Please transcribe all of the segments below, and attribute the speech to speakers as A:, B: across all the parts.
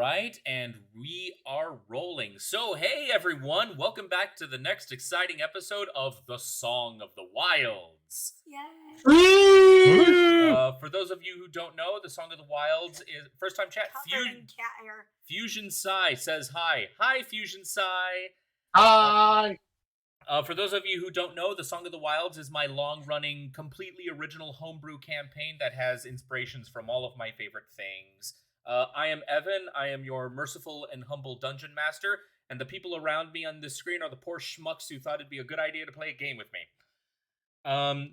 A: right, and we are rolling. So, hey everyone, welcome back to the next exciting episode of The Song of the Wilds.
B: Yay!
A: For those of you who don't know, The Song of the Wilds is first time chat.
C: Cat hair.
A: Fusion Sai says hi. Hi, Fusion Sai.
B: Hi!
A: For those of you who don't know, The Song of the Wilds is my long-running, completely original homebrew campaign that has inspirations from all of my favorite things. I am Evan. I am your merciful and humble dungeon master, and the people around me on this screen are the poor schmucks who thought it'd be a good idea to play a game with me.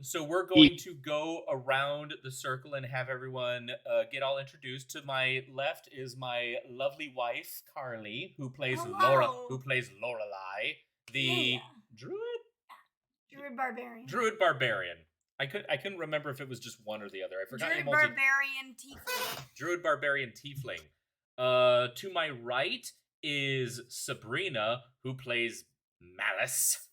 A: So we're going to go around the circle and have everyone get all introduced. To my left is my lovely wife, Carly, who plays Lorelei, the
C: Druid Barbarian.
A: Druid Barbarian. I couldn't remember if it was just one or the other. I forgot.
C: Druid Barbarian Tiefling.
A: Druid Barbarian Tiefling. To my right is Sabrina, who plays Malice.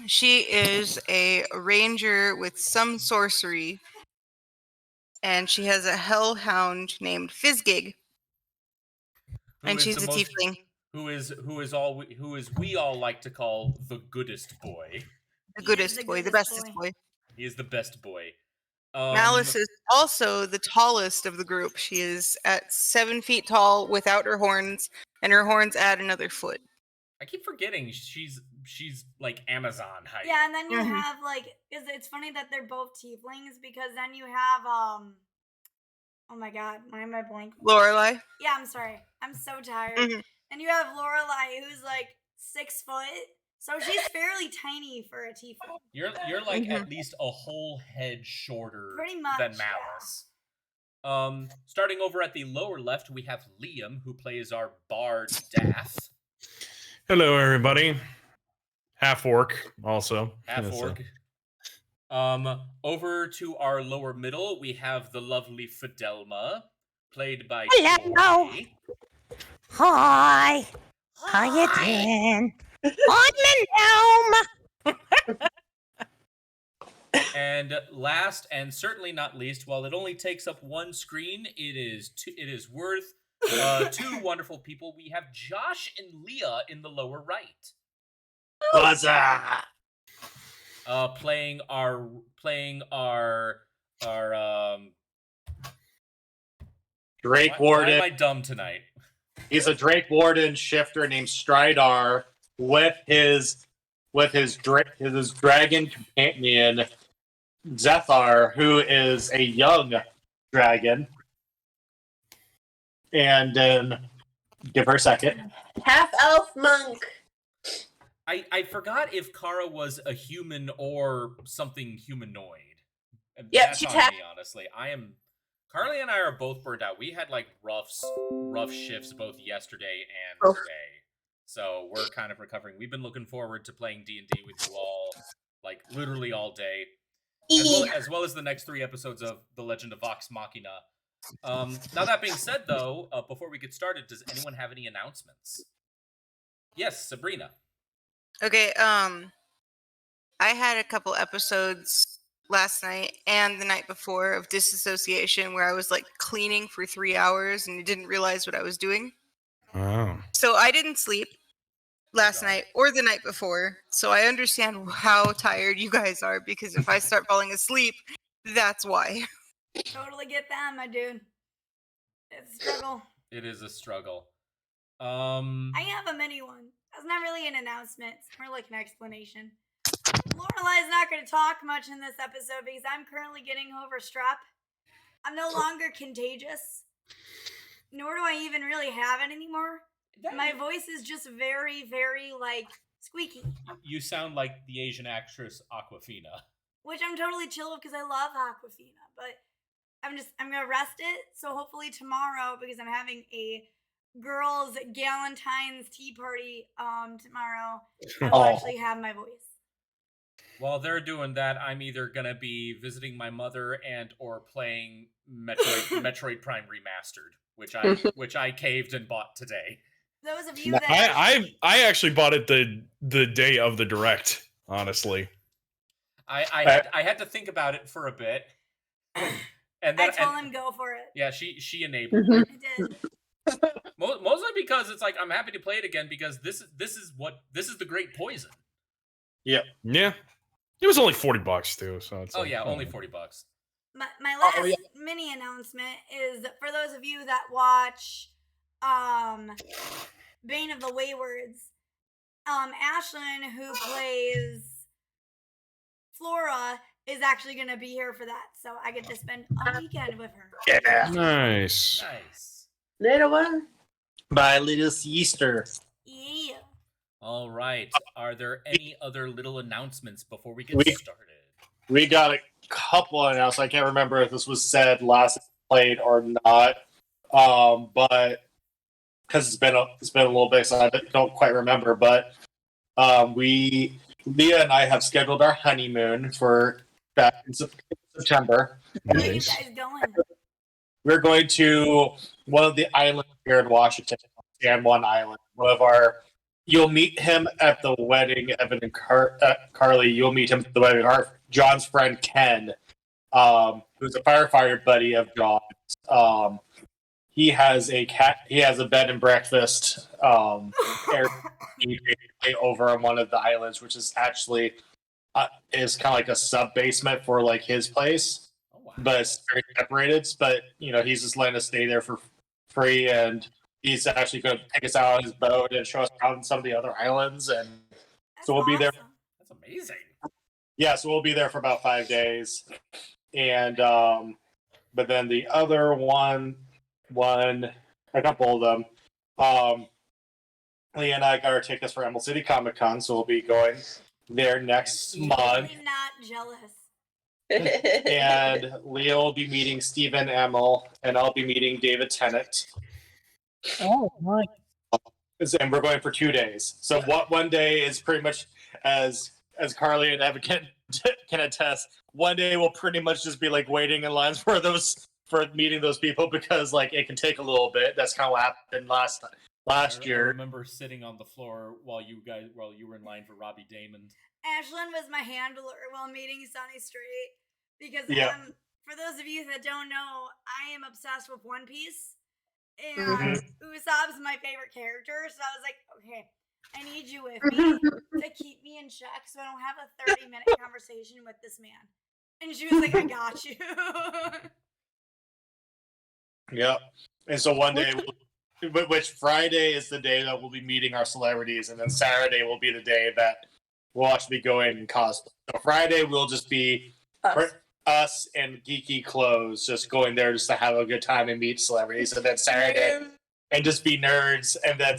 D: She is a ranger with some sorcery, and she has a hellhound named Fizzgig, and she's a tiefling.
A: Who is we all like to call the goodest boy.
D: The goodest boy, the bestest boy.
A: He is the best boy.
D: Malice is also the tallest of the group. She is at 7 feet tall without her horns, and her horns add another foot.
A: I keep forgetting she's like Amazon height.
C: Yeah, and then you have it's funny that they're both tieflings because then you have oh my god, why am I blank?
D: Lorelei.
C: Yeah, I'm sorry. I'm so tired. And you have Lorelei who's like 6 foot. So she's fairly tiny for a tiefling.
A: You're like at least a whole head shorter
C: Pretty much,
A: than Malice. Yeah. Starting over at the lower left, we have Liam, who plays our bard Dath.
B: Hello, everybody. Half orc, also.
A: Half orc. Over to our lower middle, we have the lovely Fidelma, played by
E: Hello.
A: Tori.
E: Hi. How you doing? I'm the gnome.
A: And last and certainly not least, while it only takes up one screen, it is worth two wonderful people. We have Josh and Leah in the lower right.
B: What's up?
A: Playing our
B: Drake Warden.
A: Why am I dumb tonight?
B: He's a Drake Warden shifter named Stridar with his dragon companion Zethar, who is a young dragon. And then give her a second.
F: Half elf monk.
A: I forgot if Kara was a human or something humanoid.
F: Yeah,
A: that's
F: she's
A: on me, honestly. Carly and I are both burned out. We had like rough shifts both yesterday and today. So we're kind of recovering. We've been looking forward to playing D&D with you all, like literally all day. As well as the next 3 episodes of The Legend of Vox Machina. Now that being said, though, before we get started, does anyone have any announcements? Yes, Sabrina.
D: Okay, I had a couple episodes last night and the night before of disassociation where I was like cleaning for 3 hours and didn't realize what I was doing.
B: Oh.
D: So I didn't sleep last night or the night before. So I understand how tired you guys are because if I start falling asleep, that's why.
C: Totally get that, my dude. It's a struggle.
A: It is a struggle.
C: I have a mini one. That's not really an announcement. It's more like an explanation. Lorelai's not going to talk much in this episode because I'm currently getting over strep. I'm no longer contagious. Nor do I even really have it anymore. My voice is just very, very, squeaky.
A: You sound like the Asian actress Awkwafina.
C: Which I'm totally chill with because I love Awkwafina. But I'm going to rest it. So hopefully tomorrow, because I'm having a girls' Galentine's tea party tomorrow, I'll actually have my voice.
A: While they're doing that, I'm either gonna be visiting my mother and or playing Metroid Prime Remastered, which I caved and bought today.
C: Those of you that
B: I actually bought it the day of the direct, honestly.
A: I had to think about it for a bit. And
C: I
A: then,
C: told him go for it.
A: yeah, she enabled it.
C: I did.
A: Mostly because it's like I'm happy to play it again because this is the great poison.
G: Yeah. It was only $40 too, so it's
A: Oh
G: like,
A: yeah,
G: oh.
A: only $40.
C: My last
B: yeah.
C: mini announcement is for those of you that watch Bane of the Waywards, Ashlyn, who plays Flora, is actually going to be here for that. So I get to spend a weekend with her.
B: Yeah.
G: Nice.
A: Nice.
F: Little one.
B: My little sister.
C: Yeah.
A: All right. Are there any other little announcements before we get
B: We-
A: started?
B: We got a couple announced. I can't remember if this was said last played or not. But because it's been a little bit, so I don't quite remember. But Leah and I have scheduled our honeymoon for back in September.
C: Where are you
G: Nice.
C: guys going?
B: We're going to one of the islands here in Washington, San Juan Island. One of our, you'll meet him at the wedding, Evan and Carly. You'll meet him at the wedding. John's friend Ken, who's a firefighter buddy of John's. He has a bed and breakfast over on one of the islands, which is actually is kind of like a sub basement for like his place.
A: Oh wow.
B: But it's very separated. But he's just letting us stay there for free, and he's actually going to take us out on his boat and show us around some of the other islands. And
C: That's
B: so we'll be there.
C: awesome.
A: That's amazing.
B: yeah, so we'll be there for about 5 days, and but then the other a couple of them, Leah and I got our tickets for Emerald City Comic Con, so we'll be going there next month.
C: I'm not jealous.
B: And Leah will be meeting Stephen Amell, and I'll be meeting David Tennant.
E: Oh, my.
B: And we're going for 2 days. So what one day is pretty much as Carly and Evan can attest. One day we'll pretty much just be like waiting in lines for meeting those people because like it can take a little bit. That's kind of what happened last
A: I
B: year.
A: remember sitting on the floor while you were in line for Robbie Damon.
C: Ashlyn was my handler while meeting Sunny Straight because
B: Yeah.
C: for those of you that don't know, I am obsessed with One Piece, and Usopp's my favorite character. So I was like, okay, I need you with me to keep me in check, so I don't have a 30-minute conversation with this man. And she was like, I got you.
B: Yep. And so one day, which Friday is the day that we'll be meeting our celebrities, and then Saturday will be the day that we'll actually be going in cosplay. So Friday we'll just be us and geeky clothes, just going there just to have a good time and meet celebrities. And then Saturday, and just be nerds. And then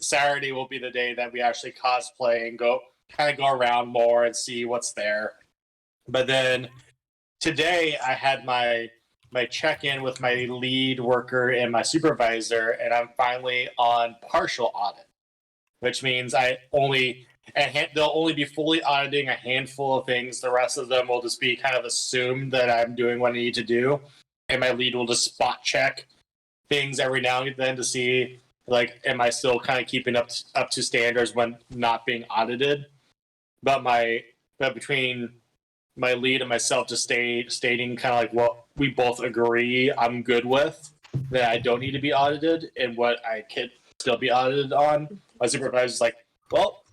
B: Saturday will be the day that we actually cosplay and go around more and see what's there. But then today I had my check-in with my lead worker and my supervisor, and I'm finally on partial audit, which means they'll only be fully auditing a handful of things. The rest of them will just be kind of assumed that I'm doing what I need to do, and my lead will just spot check things every now and then to see, like, am I still kind of keeping up to standards when not being audited. But between my lead and myself just stating kind of like what we both agree I'm good with, that I don't need to be audited, and what I could still be audited on. My supervisor's like, well,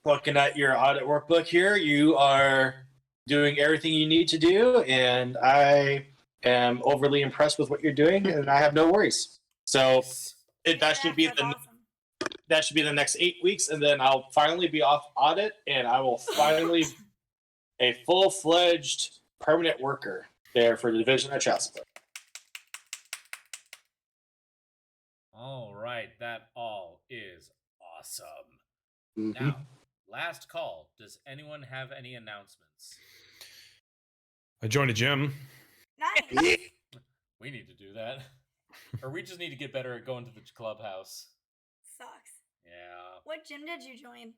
B: looking at your audit workbook here, you are doing everything you need to do, and I am overly impressed with what you're doing, and I have no worries. So that should be
C: That's awesome.
B: that should be the next 8 weeks, and then I'll finally be off audit, and I will finally a full-fledged permanent worker there for the division at Chesapeake.
A: All right, that all is awesome.
B: Mhm.
A: Now, last call. Does anyone have any announcements?
G: I joined a gym.
C: Nice.
A: We need to do that. Or we just need to get better at going to the clubhouse.
C: Sucks.
A: Yeah.
C: What gym did you join?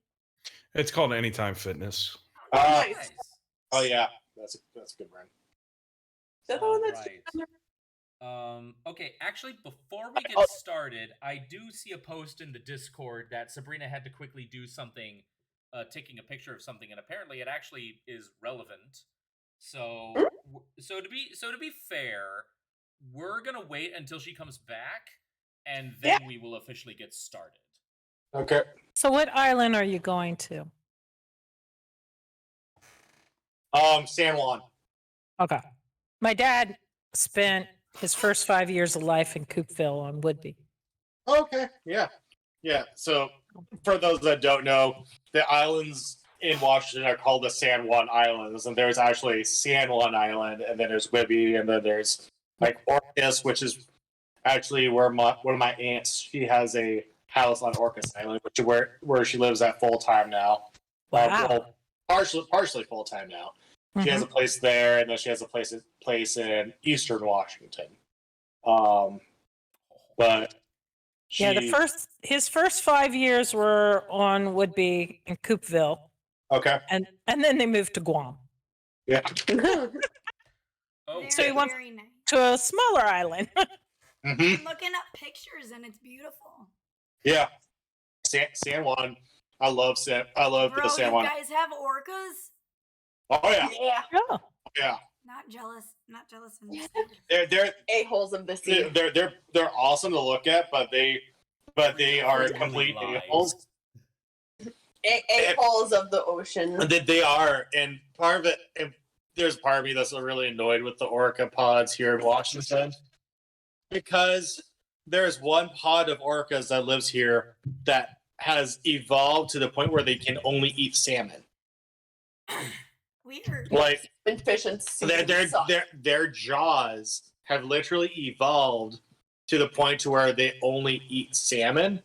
G: It's called Anytime Fitness.
A: Nice.
B: Oh yeah, that's a good run.
F: Is that the one that's
A: Right. Okay, actually, before we get started, I do see a post in the Discord that Sabrina had to quickly do something, taking a picture of something, and apparently it actually is relevant. So so to be fair, we're gonna wait until she comes back, and then we will officially get started.
B: Okay.
E: So what island are you going to?
B: San Juan.
E: Okay. My dad spent his first 5 years of life in Coopville on Woodby.
B: Okay. Yeah. Yeah. So for those that don't know, the islands in Washington are called the San Juan Islands, and there's actually San Juan Island, and then there's Whidbey, and then there's like Orcas, which is actually where one of my aunts, she has a house on Orcas Island, which is where she lives at full time now.
E: Wow.
B: Partially full time now. She has a place there, and then she has a place in Eastern Washington. But
E: his first 5 years were on Woodby in Coopville,
B: okay,
E: and then they moved to Guam.
B: yeah,
A: Oh,
E: So he wants-
C: very nice.
E: To a smaller island.
C: I'm looking up pictures and it's beautiful.
B: yeah. San Juan, I love
C: Bro,
B: the San
C: you
B: Juan.
C: guys have orcas?
B: Oh yeah,
F: Yeah.
E: Oh.
B: yeah.
C: Not jealous. Not jealous.
B: They're
F: A-holes in the sea.
B: they're awesome to look at, but they are
A: Totally
B: complete
A: lies.
B: a-holes.
F: A-holes of the ocean.
B: They are, and part of it. And there's part of me that's really annoyed with the orca pods here in Washington, because there's one pod of orcas that lives here that has evolved to the point where they can only eat salmon.
C: Weird.
B: Like
F: And fish and sea.
B: their jaws have literally evolved to the point to where they only eat salmon,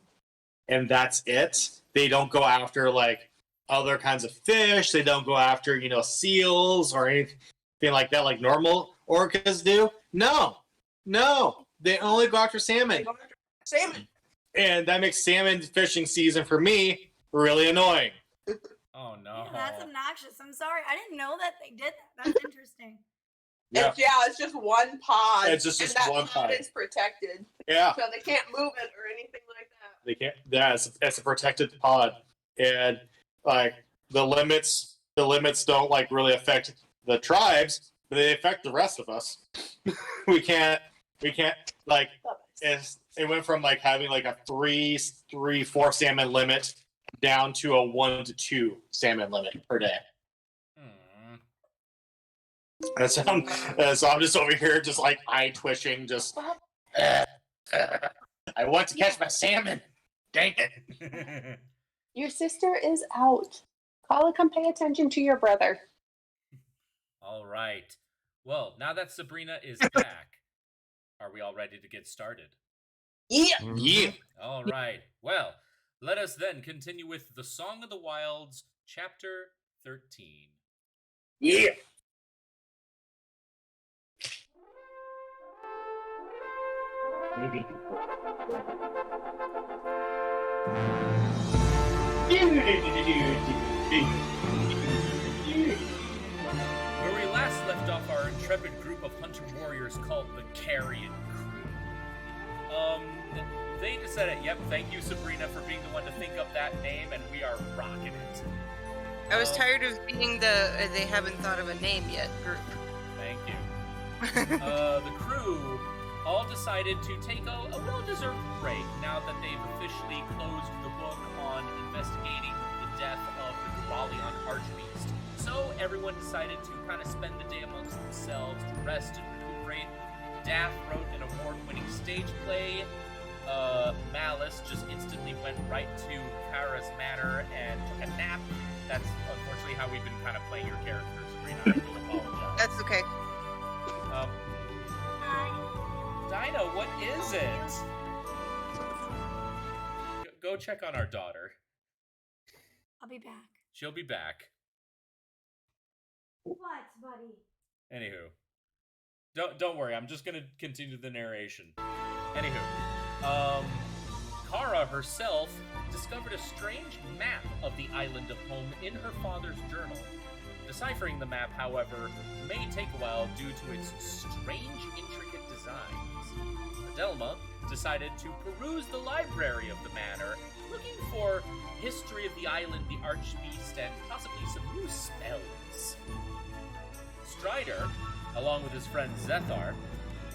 B: and that's it. They don't go after like other kinds of fish. They don't go after seals or anything like that, like normal orcas do. No, they only go after salmon,
F: Salmon.
B: and that makes salmon fishing season for me really annoying.
A: Oh no.
C: Yeah, that's obnoxious. I'm sorry. I didn't know that they did that. That's interesting.
B: Yeah,
F: It's just one pod.
B: It's just
F: and that
B: one pod.
F: is protected.
B: yeah.
F: So they can't move it or anything like that.
B: They can't. Yeah, it's a protected pod, and like the limits don't like really affect the tribes, but they affect the rest of us. we can't like it went from like having like a 3-4 salmon limit down to a 1 to 2 salmon limit per day.
A: Hmm.
B: And so I'm just over here, just like eye twitching, just. I want to catch my salmon. Dang it!
H: Your sister is out. Call and come pay attention to your brother.
A: All right. Well, now that Sabrina is back, are we all ready to get started?
F: Yeah.
B: Yeah.
A: All right. Well, let us then continue with The Song of the Wilds, Chapter 13.
B: Yeah. Maybe.
A: Where we last left off our intrepid group of hunter warriors called the Carrion Crew. They decided, yep, thank you, Sabrina, for being the one to think up that name, and we are rocking it.
D: I was tired of being the they haven't thought of a name yet group.
A: Thank you. The crew all decided to take a well-deserved break now that they've officially closed the book on investigating the death of the Gralion Archbeast. So everyone decided to kind of spend the day amongst themselves to rest and recuperate. Daff wrote an award-winning stage play. Malice just instantly went right to Kara's manor and took a nap. That's unfortunately how we've been kind of playing your character, Sabrina. I do apologize.
D: That's okay.
A: Dinah, what is it? Go check on our daughter.
C: I'll be back.
A: She'll be back.
C: What, buddy?
A: Anywho, don't worry. I'm just gonna continue the narration. Anywho, Kara herself discovered a strange map of the island of home in her father's journal. Deciphering the map, however, may take a while due to its strange, intricate designs. Adelma decided to peruse the library of the manor, looking for history of the island, the Archbeast, and possibly some new spells. Strider, along with his friend Zethar,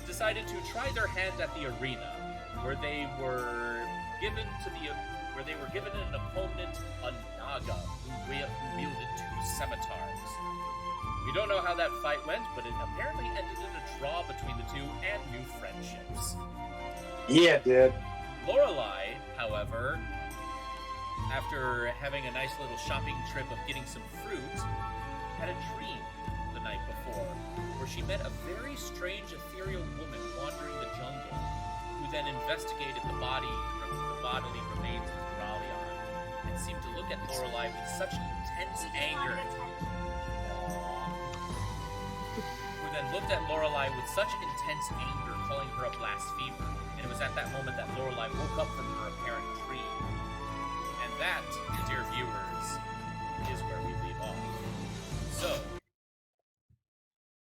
A: decided to try their hand at the arena, where they were given an opponent, a Naga, who wielded 2 scimitars. We don't know how that fight went, but it apparently ended in a draw between the two and new friendships.
B: Yeah, dude.
A: Lorelai, however, after having a nice little shopping trip of getting some fruit, had a dream the night before, where she met a very strange ethereal woman wandering the jungle, who then investigated the bodily remains of Ralion, and seemed to look at Lorelai with such intense anger. Who then looked at Lorelai with such intense anger, calling her a blasphemer. And it was at that moment that Lorelai woke up from her apparent dream. And that, dear viewers, is where we leave off. So,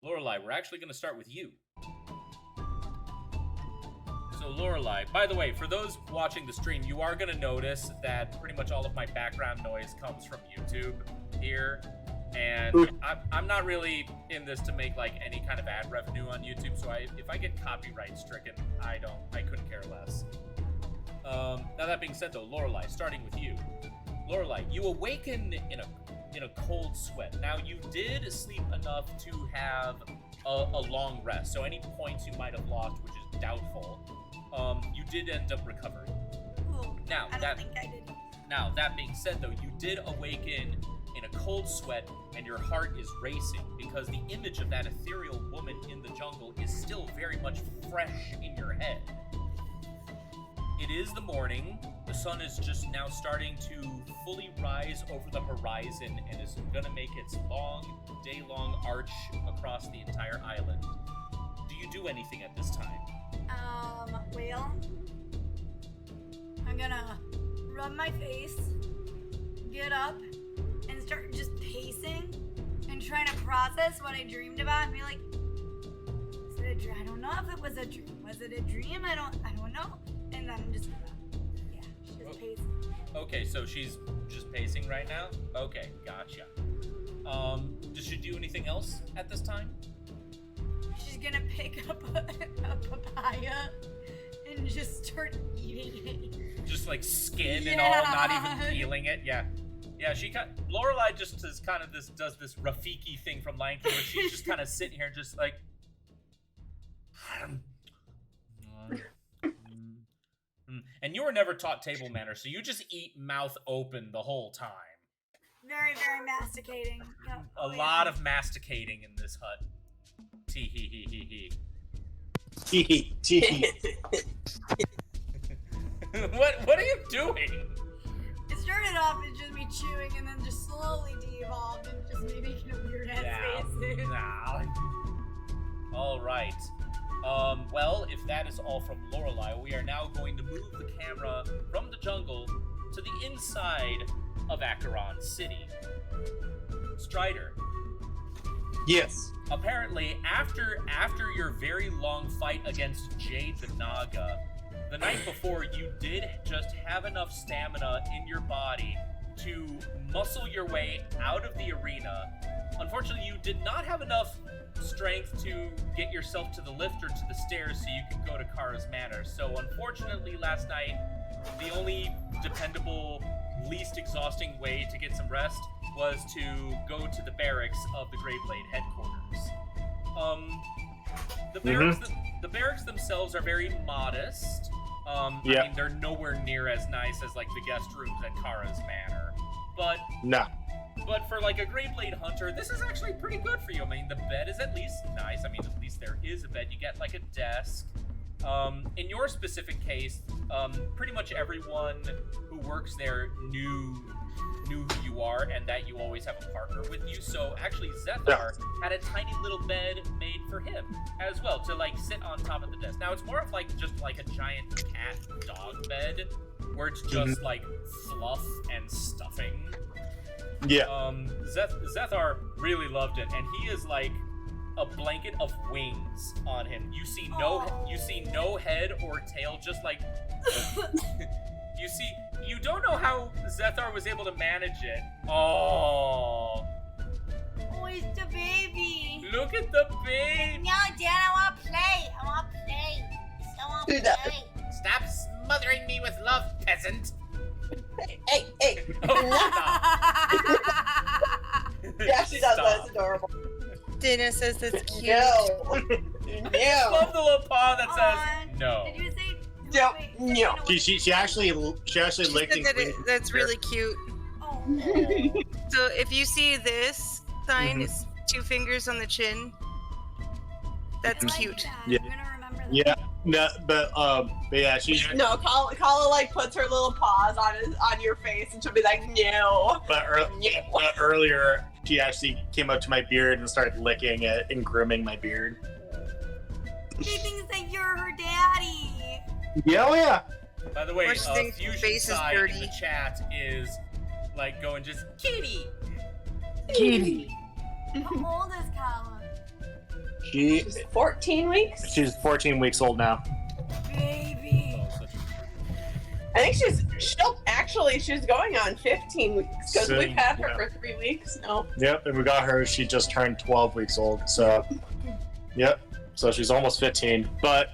A: Lorelai, we're actually going to start with you. So, Lorelai, by the way, for those watching the stream, you are going to notice that pretty much all of my background noise comes from YouTube here. And I'm not really in this to make like any kind of ad revenue on YouTube, so if I get copyright stricken, I couldn't care less. Now that being said, though, Lorelai, starting with you, Lorelai, you awaken in a cold sweat. Now you did sleep enough to have a long rest, so any points you might have lost, which is doubtful, you did end up recovering.
C: Ooh,
A: Now
C: I don't think I did.
A: Now that being said, though, you did awaken in a cold sweat, and your heart is racing because the image of that ethereal woman in the jungle is still very much fresh in your head. It is the morning. The sun is just now starting to fully rise over the horizon and is going to make its long, day-long arch across the entire island. Do you do anything at this time?
C: Well, I'm gonna rub my face, get up, and start just pacing and trying to process what I dreamed about and be like, is it a dream? I don't know if it was a dream. Was it a dream? I don't know. And then I'm just pacing.
A: Okay, so she's just pacing right now? Okay, gotcha. Does she do anything else at this time?
C: She's gonna pick up a papaya and just start eating it.
A: Just like skin and all, not even peeling it? Yeah. Yeah, Lorelai just does kind of does this Rafiki thing from Lion King where she's just kind of sitting here just like... And you were never taught table manners, so you just eat mouth open the whole time.
C: Very, very masticating. Yep.
A: A lot of masticating in this hut. Tee hee hee hee hee.
B: Tee hee tee hee.
A: What are you doing?
C: It started off as just me chewing and then just slowly de-evolved and just me making a weird ass face.
A: All right. Well, if that is all from Lorelai, we are now going to move the camera from the jungle to the inside of Acheron City. Strider.
B: Yes.
A: Apparently, after your very long fight against Jade the Naga, the night before, you did just have enough stamina in your body to muscle your way out of the arena. Unfortunately, you did not have enough strength to get yourself to the lift or to the stairs so you could go to Kara's Manor. So unfortunately, last night, the only dependable, least exhausting way to get some rest was to go to the barracks of the Greyblade headquarters. The barracks themselves are very modest. I mean, they're nowhere near as nice as like the guest rooms at Kara's Manor. But But for like a Greyblade hunter, this is actually pretty good for you. I mean, the bed is at least nice. I mean, at least there is a bed. You get like a desk. In your specific case, pretty much everyone who works there knew who you are and that you always have a partner with you. So actually, Zethar had a tiny little bed made for him as well to like sit on top of the desk. Now it's more of like just like a giant cat dog bed where it's just like fluff and stuffing.
B: Yeah.
A: Zethar really loved it, and he is like a blanket of wings on him. You see no head or tail, just like you don't know how Zethar was able to manage it. Oh,
C: it's the baby.
A: Look at the baby.
C: No, Dad, I want to play. I want to play. I want
F: Do
C: to
F: that.
C: play.
A: Stop smothering me with love, peasant.
F: Hey.
A: Oh,
F: Yeah, she does.
A: Stop.
F: That's adorable.
D: Dana says that's cute.
F: No.
A: I
F: No.
A: love the little paw that says no.
C: Did you say?
F: No,
C: Wait,
F: no.
C: Dana, what-
B: She actually
D: She
B: licked
D: said that that's really cute.
C: Oh.
D: So if you see this sign,
B: Mhm.
D: it's 2 fingers on the chin. That's
C: I like
D: cute.
C: that.
B: Yeah.
C: I'm gonna remember that.
B: Yeah, no, but yeah, she.
F: No, Kala like puts her little paws on your face, and she'll be like, no.
B: But earlier, she actually came up to my beard and started licking it and grooming my beard.
C: She thinks that you're her daddy.
B: Yeah, oh yeah.
A: By the way,
D: Or she thinks
A: Fusion
D: face is
A: Side in
D: dirty.
A: the chat is like going just kitty.
E: Cutie.
C: How old is Kala?
F: She's 14 weeks.
B: She's 14 weeks old now.
C: Baby.
A: Oh, such a
F: I think she's going on 15 weeks because
B: Soon,
F: we've had her
B: yeah.
F: for 3 weeks. No.
B: Yep, and we got her. She just turned 12 weeks old. So, yep. So she's almost 15. But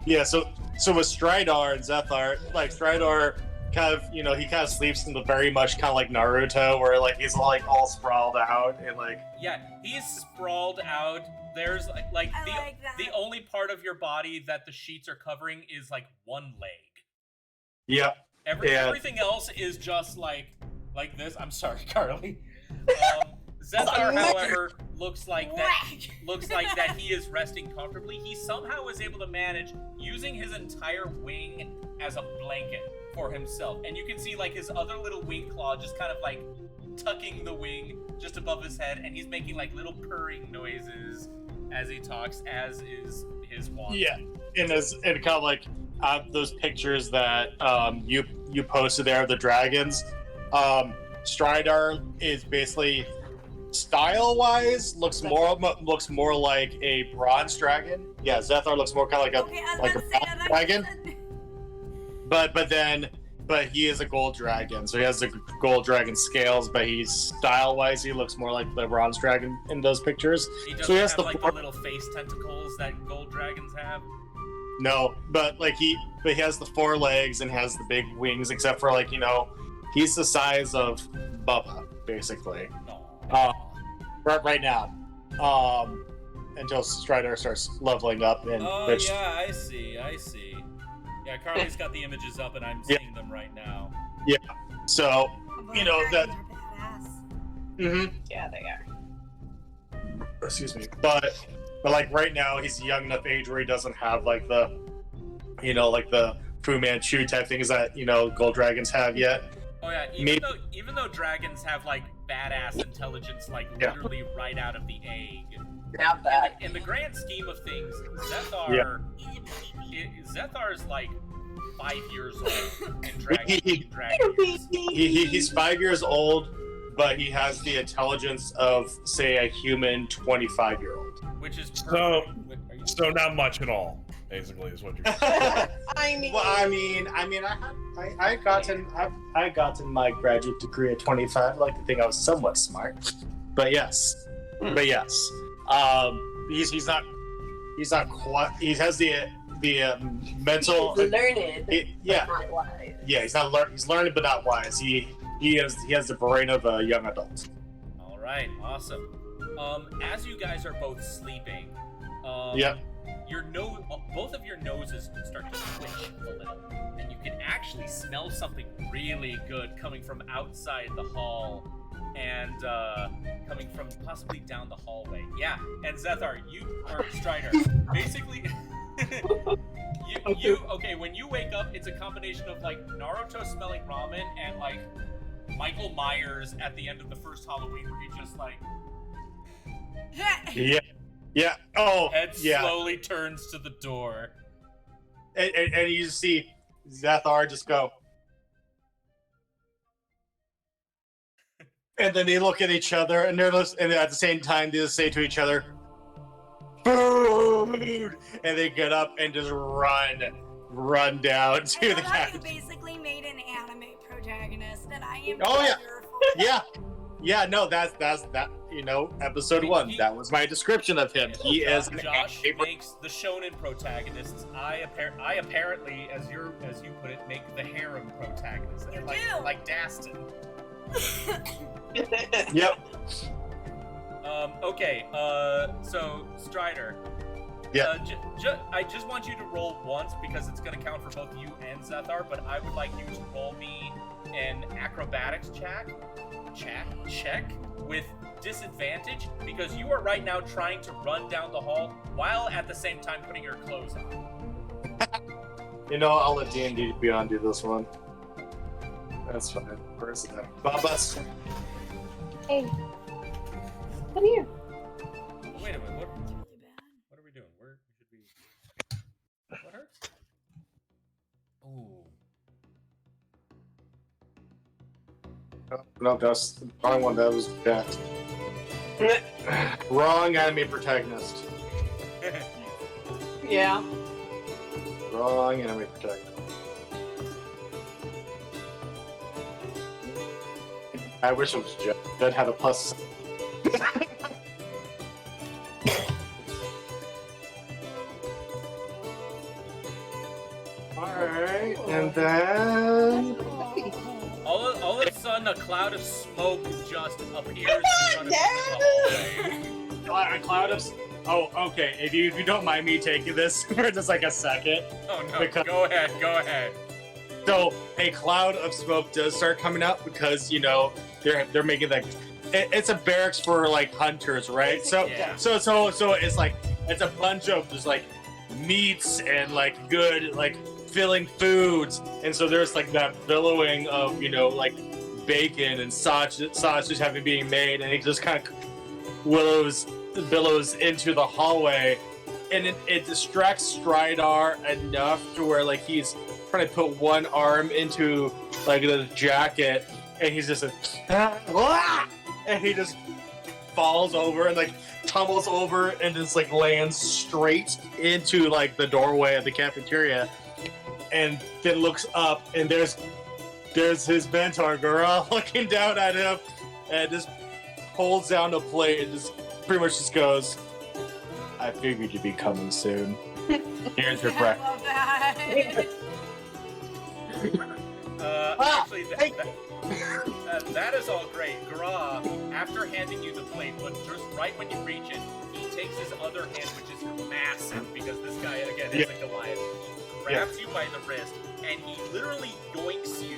B: yeah, so with Stridar and Zethar, like Stridar kind of, he kind of sleeps in the very much kind of like Naruto, where like he's like all sprawled out and like.
A: Yeah, he's sprawled out. There's like
C: I like that.
A: the only part of your body that the sheets are covering is like one leg.
B: Yep. Yeah.
A: Everything else is just like this. I'm sorry, Carly. Zethar, however, looks like that he is resting comfortably. He somehow is able to manage using his entire wing as a blanket for himself. And you can see like his other little wing claw just kind of like tucking the wing just above his head, and he's making like little purring noises as he talks, as is his wont.
B: Yeah, and kind of like those pictures that you posted there of the dragons. Stridar is basically style-wise looks more like a bronze dragon. Yeah, Zethar looks more kind of like
C: Okay, I was
B: like
C: about
B: a
C: to say
B: bronze
C: that.
B: dragon. But he is a gold dragon, so he has the gold dragon scales. But he's style-wise, he looks more like the bronze dragon in those pictures.
A: He doesn't
B: So he has
A: have
B: the
A: like
B: four-
A: the little face tentacles that gold dragons have.
B: No, but he has the 4 legs and has the big wings, except for he's the size of Bubba, basically.
A: Aw.
B: Right now. Until Stridar starts leveling up and
A: Oh
B: which
A: yeah, I see. Yeah, Carly's got the images up, and I'm
B: Yeah.
A: seeing them right now.
B: so
C: But
B: You know,
C: dragons
B: that-
C: are badass.
B: mhm,
F: Yeah, they are.
B: excuse me. But like right now he's young enough age where he doesn't have like the like the Fu Manchu type things that gold dragons have yet.
A: Oh yeah, even though dragons have like badass intelligence, like
B: Yeah.
A: literally right out of the egg.
F: Have that.
A: In the grand scheme of things, Zethar is like 5 years old, and dragons.
B: He's 5 years old, but he has the intelligence of say a human 25-year-old.
A: Which is perfect.
G: So-
A: Are you-
G: So not much at all, basically, is what you're.
F: I mean,
B: Well, I gotten my graduate degree at 25. I like to think I was somewhat smart, but yes. He's not quite. He has the mental.
F: he's learned.
B: Yeah,
F: Not wise.
B: yeah. He's learning, but not wise. He has the brain of a young adult.
A: All right, awesome. As you guys are both sleeping,
B: Yep.
A: both of your noses start to twitch a little, and you can actually smell something really good coming from outside the hall, and coming from possibly down the hallway. Yeah, and Zethar, or Strider, basically, okay. When you wake up, it's a combination of like Naruto smelling ramen and like Michael Myers at the end of the first Halloween, where he just like
B: Yeah. Oh,
A: head
B: yeah.
A: slowly turns to the door.
B: And you just see Zethar just go. And then they look at each other, and and at the same time they just say to each other, "Food!" And they get up and just run down to the
C: I love how you
B: cat.
C: basically made an anime protagonist, and I am
B: Oh, yeah.
C: cheerful.
B: Yeah, Yeah, no, that's that. You know, episode 1. That was my description of him. He is an
A: Josh
B: angry-
A: makes the shonen protagonists. I apparently, as you put it, make the harem protagonists.
C: You
A: like,
C: do.
A: like Dastin.
B: Yep.
A: Okay. So Strider.
B: Yeah.
A: I just want you to roll once because it's going to count for both you and Zethar. But I would like you to roll me an acrobatics check with disadvantage because you are right now trying to run down the hall while at the same time putting your clothes on.
B: You know, I'll let D&D Beyond do this one. That's fine. Where's that? Babas.
H: Hey. Come here.
A: Wait a minute. What
C: Really bad.
A: are we doing? Where should we? What hurts? Ooh.
B: No, that's the wrong one. That was Jack. Wrong enemy protagonist.
F: Yeah.
B: Wrong enemy protagonist. I wish it was Jeff. That had a plus. Alright, and then.
A: All of a sudden, a cloud of smoke just appears in front of you.
B: A cloud of. Oh, okay. If you don't mind me taking this for just like a second.
A: Oh no!
B: Because-
A: Go ahead.
B: So a cloud of smoke does start coming up because you know they're making like it's a barracks for like hunters, right? So
A: Yeah.
B: so it's like it's a bunch of just like meats and like good like filling foods, and so there's like that billowing of you know like bacon and sausage having being made, and it just kind of billows into the hallway, and it distracts Stridar enough to where like he's trying to put one arm into like the jacket, and he's just and he just falls over and like tumbles over and just like lands straight into like the doorway of the cafeteria, and then looks up and there's his mentor girl looking down at him and just holds down the plate and just pretty much just goes, "I figured you'd be coming soon. Here's your
C: I
B: breakfast."
C: love that.
A: Actually, that is all great. Gra, after handing you the plate, but just right when you reach it, he takes his other hand, which is massive, because this guy, again, is a Goliath. He grabs you by the wrist, and he literally yoinks you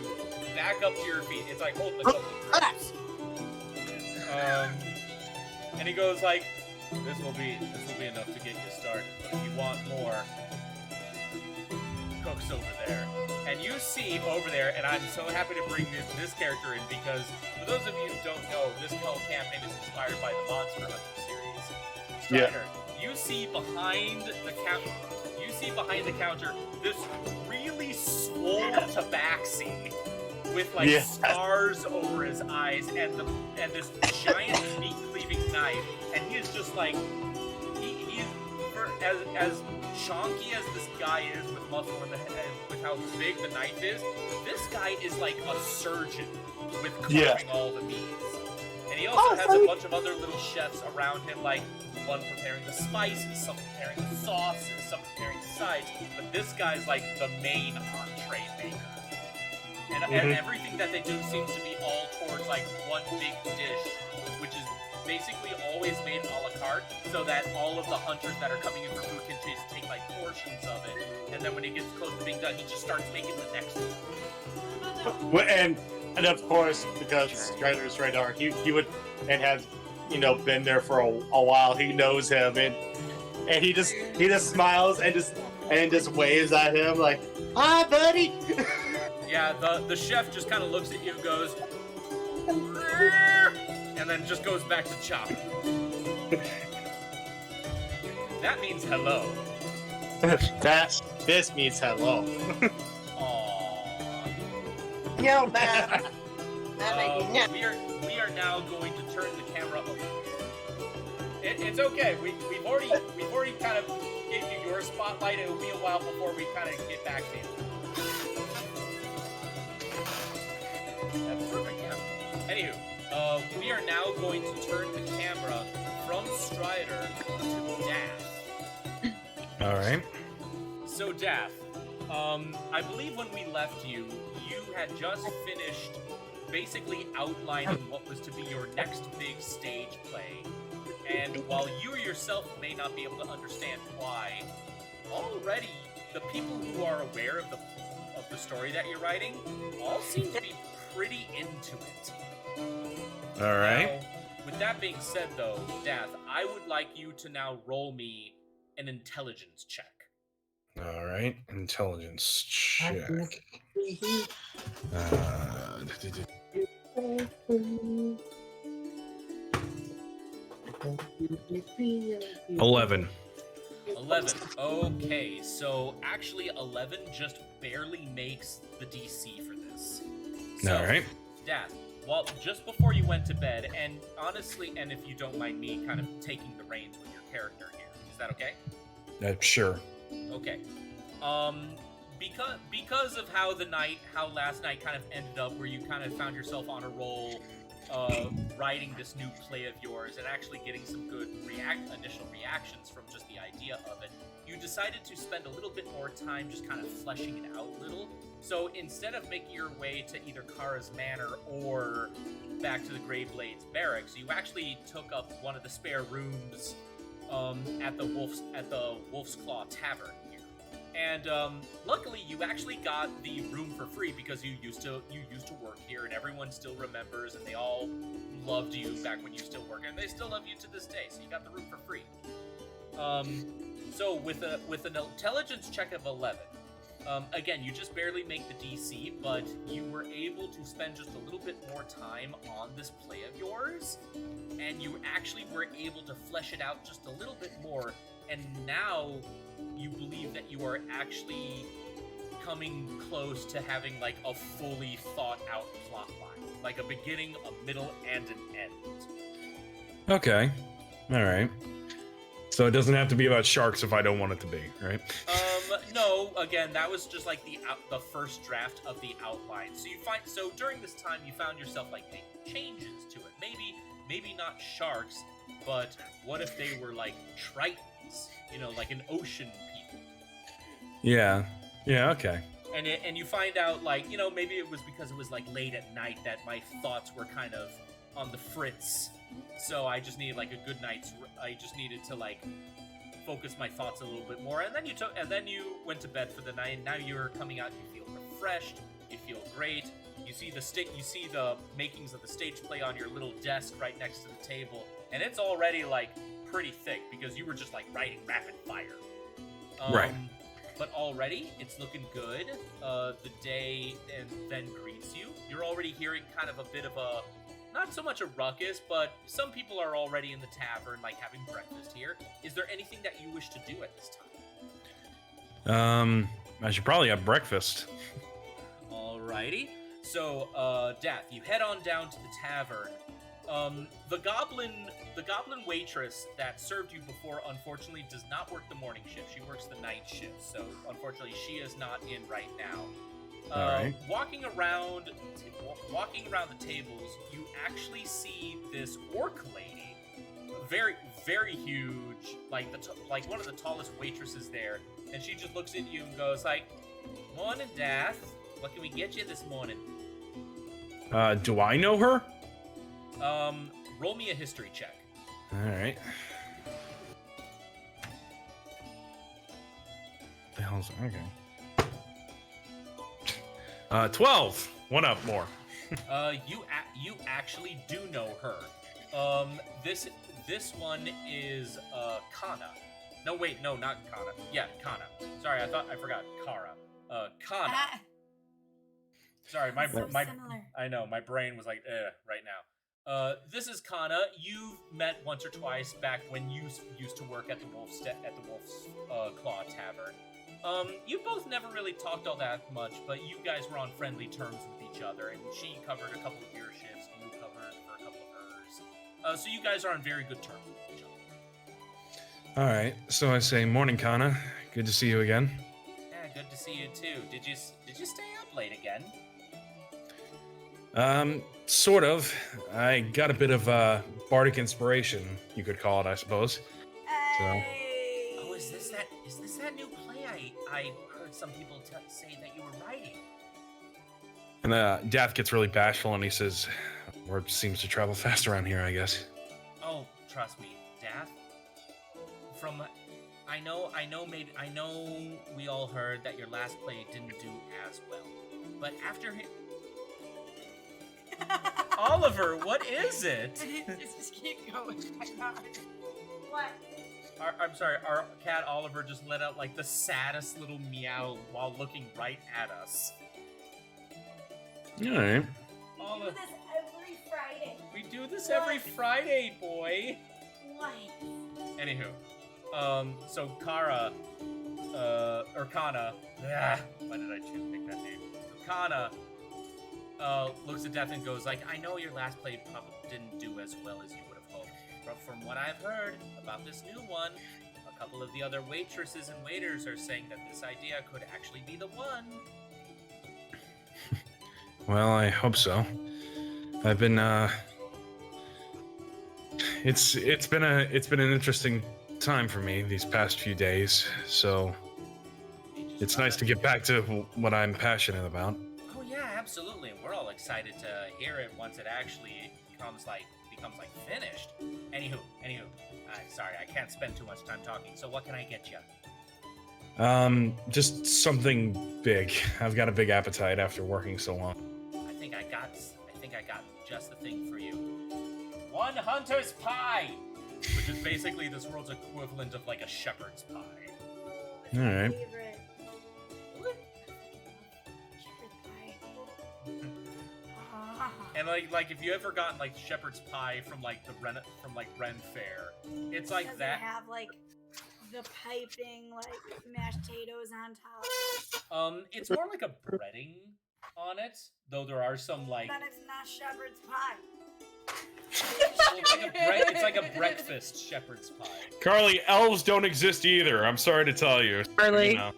A: back up to your feet. It's like holding the Golden Grapes. And he goes like, this will be enough to get you started, but if you want more, Cook's over there. And you see over there, and I'm so happy to bring this character in because for those of you who don't know, this whole campaign is inspired by the Monster Hunter series. Strider, you see behind the counter this really swole tabaxi with like scars over his eyes and this giant meat cleaving knife, and he is just like he's as chonky as this guy is with muscle in the head, with how big the knife is, this guy is like a surgeon with carving all the meats. And he also has a bunch of other little chefs around him, like one preparing the spices, some preparing the sauces, some preparing the sides. But this guy's like the main entree maker. And everything that they do seems to be all towards like one big dish, which is basically always made a la carte, so that all of the hunters that are coming in for food can just take like portions of it, and then when it gets close to being done, he just starts making the next one.
B: And of course, because Strider's radar, he would and has you know been there for a while. He knows him, and he just smiles and just waves at him like, "Hi, buddy."
A: Yeah, the chef just kind of looks at you and goes, and then just goes back to chopping. That means hello.
B: This means hello.
A: Aww.
F: Yo, man.
A: We are now going to turn the camera over. It's okay. We've already kind of gave you your spotlight. It'll be a while before we kind of get back to you. That's perfect. Yeah. Anywho, we are now going to turn the camera from Strider to Dath.
G: All right.
A: So, Dath, I believe when we left you, you had just finished basically outlining what was to be your next big stage play. And while you yourself may not be able to understand why, already the people who are aware of the story that you're writing all seem to be pretty into it.
G: All right.
A: Now, with that being said, though, Dath, I would like you to now roll me an intelligence check.
G: All right. Intelligence check. 11.
A: 11. Okay, so actually 11 just barely makes the DC for this. So,
G: All right.
A: Dath, well, just before you went to bed, and honestly, and if you don't mind me kind of taking the reins with your character here, is that okay?
G: Sure.
A: Okay. Because of how last night kind of ended up, where you kind of found yourself on a roll, writing this new play of yours and actually getting some good initial reactions from just the idea of it, you decided to spend a little bit more time just kind of fleshing it out a little. So instead of making your way to either Kara's Manor or back to the Grey Blades barracks, you actually took up one of the spare rooms at the Wolf's Claw Tavern here. And luckily, you actually got the room for free because you used to work here, and everyone still remembers, and they all loved you back when you still worked, and they still love you to this day. So you got the room for free. So with an intelligence check of 11, again, you just barely make the DC, but you were able to spend just a little bit more time on this play of yours, and you actually were able to flesh it out just a little bit more, and now you believe that you are actually coming close to having like a fully thought out plot line, like a beginning, a middle, and an end.
G: Okay. All right. So it doesn't have to be about sharks if I don't want it to be, right?
A: No. Again, that was just like the first draft of the outline. So during this time, you found yourself like making changes to it. Maybe not sharks, but what if they were like tritons? You know, like an ocean people.
G: Yeah. Yeah. Okay.
A: And you find out, like, you know, maybe it was because it was like late at night that my thoughts were kind of on the fritz. So I just needed like a good night's. I just needed to like focus my thoughts a little bit more. And then you went to bed for the night. And now you're coming out. You feel refreshed. You feel great. You see the makings of the stage play on your little desk right next to the table, and it's already like pretty thick because you were just like writing rapid fire.
G: Right.
A: But already it's looking good. The day and then greets you. You're already hearing kind of a bit of a, not so much a ruckus, but some people are already in the tavern, like having breakfast here. Is there anything that you wish to do at this time?
G: I should probably have breakfast.
A: Alrighty. So, Dath, you head on down to the tavern. The goblin waitress that served you before, unfortunately, does not work the morning shift. She works the night shift, so unfortunately, she is not in right now.
G: All right.
A: Walking around the tables, you actually see this orc lady, very, very huge, like one of the tallest waitresses there, and she just looks at you and goes like, "Morning, Dath. What can we get you this morning?"
G: Do I know her?
A: Roll me a history check.
G: All right. The hell's okay? 12. One up more.
A: You actually do know her. This one is Kana. No, wait, no, not Kana. Yeah, Kana. Sorry, I forgot Kara. Kana. Sorry, my
C: similar.
A: I know, my brain was like, right now. This is Kana. You've met once or twice back when you used to work at the Wolf's Claw Tavern. You both never really talked all that much, but you guys were on friendly terms with each other, and she covered a couple of your shifts, and you covered for a couple of hers. So you guys are on very good terms with each other.
G: All right. So I say, morning, Kana. Good to see you again.
A: Yeah, good to see you too. Did you stay up late again?
G: Sort of. I got a bit of bardic inspiration, you could call it, I suppose.
C: Hey.
A: Oh, is this that new play I heard some people say that you were writing?
G: And Dath gets really bashful and he says, "Word seems to travel fast around here, I guess."
A: Oh, trust me, Dath. I know we all heard that your last play didn't do as well, but after Oliver, what is it?
C: Just keep going. What?
A: I'm sorry, our cat Oliver just let out like the saddest little meow while looking right at us.
G: All right.
C: We do this every Friday.
A: We do this every Friday, boy.
C: What?
A: Anywho, so Kana, why did I pick that name? Kana, looks at Death and goes like, I know your last play probably didn't do as well as you would have hoped, but from what I've heard about this new one, a couple of the other waitresses and waiters are saying that this idea could actually be the one.
G: Well, I hope so. I've been it's been an interesting time for me these past few days, so it's nice to get back to what I'm passionate about.
A: Oh yeah, absolutely. We're all excited to hear it once it actually becomes like finished. Anywho, sorry, I can't spend too much time talking. So what can I get you?
G: Just something big. I've got a big appetite after working so long.
A: I think I got just the thing for you. One hunter's pie, which is basically this world's equivalent of like a shepherd's pie.
G: All right.
C: Favorite. What? Shepherd's pie.
A: And like if you ever gotten like shepherd's pie from like Ren Fair, it's like
C: Does
A: that.
C: It have like the piping like mashed potatoes on top.
A: It's more like a breading on it, though there are some like.
C: Then it's not shepherd's pie.
A: It's like a breakfast shepherd's pie.
G: Carly, elves don't exist either. I'm sorry to tell you.
E: Carly,
G: You know.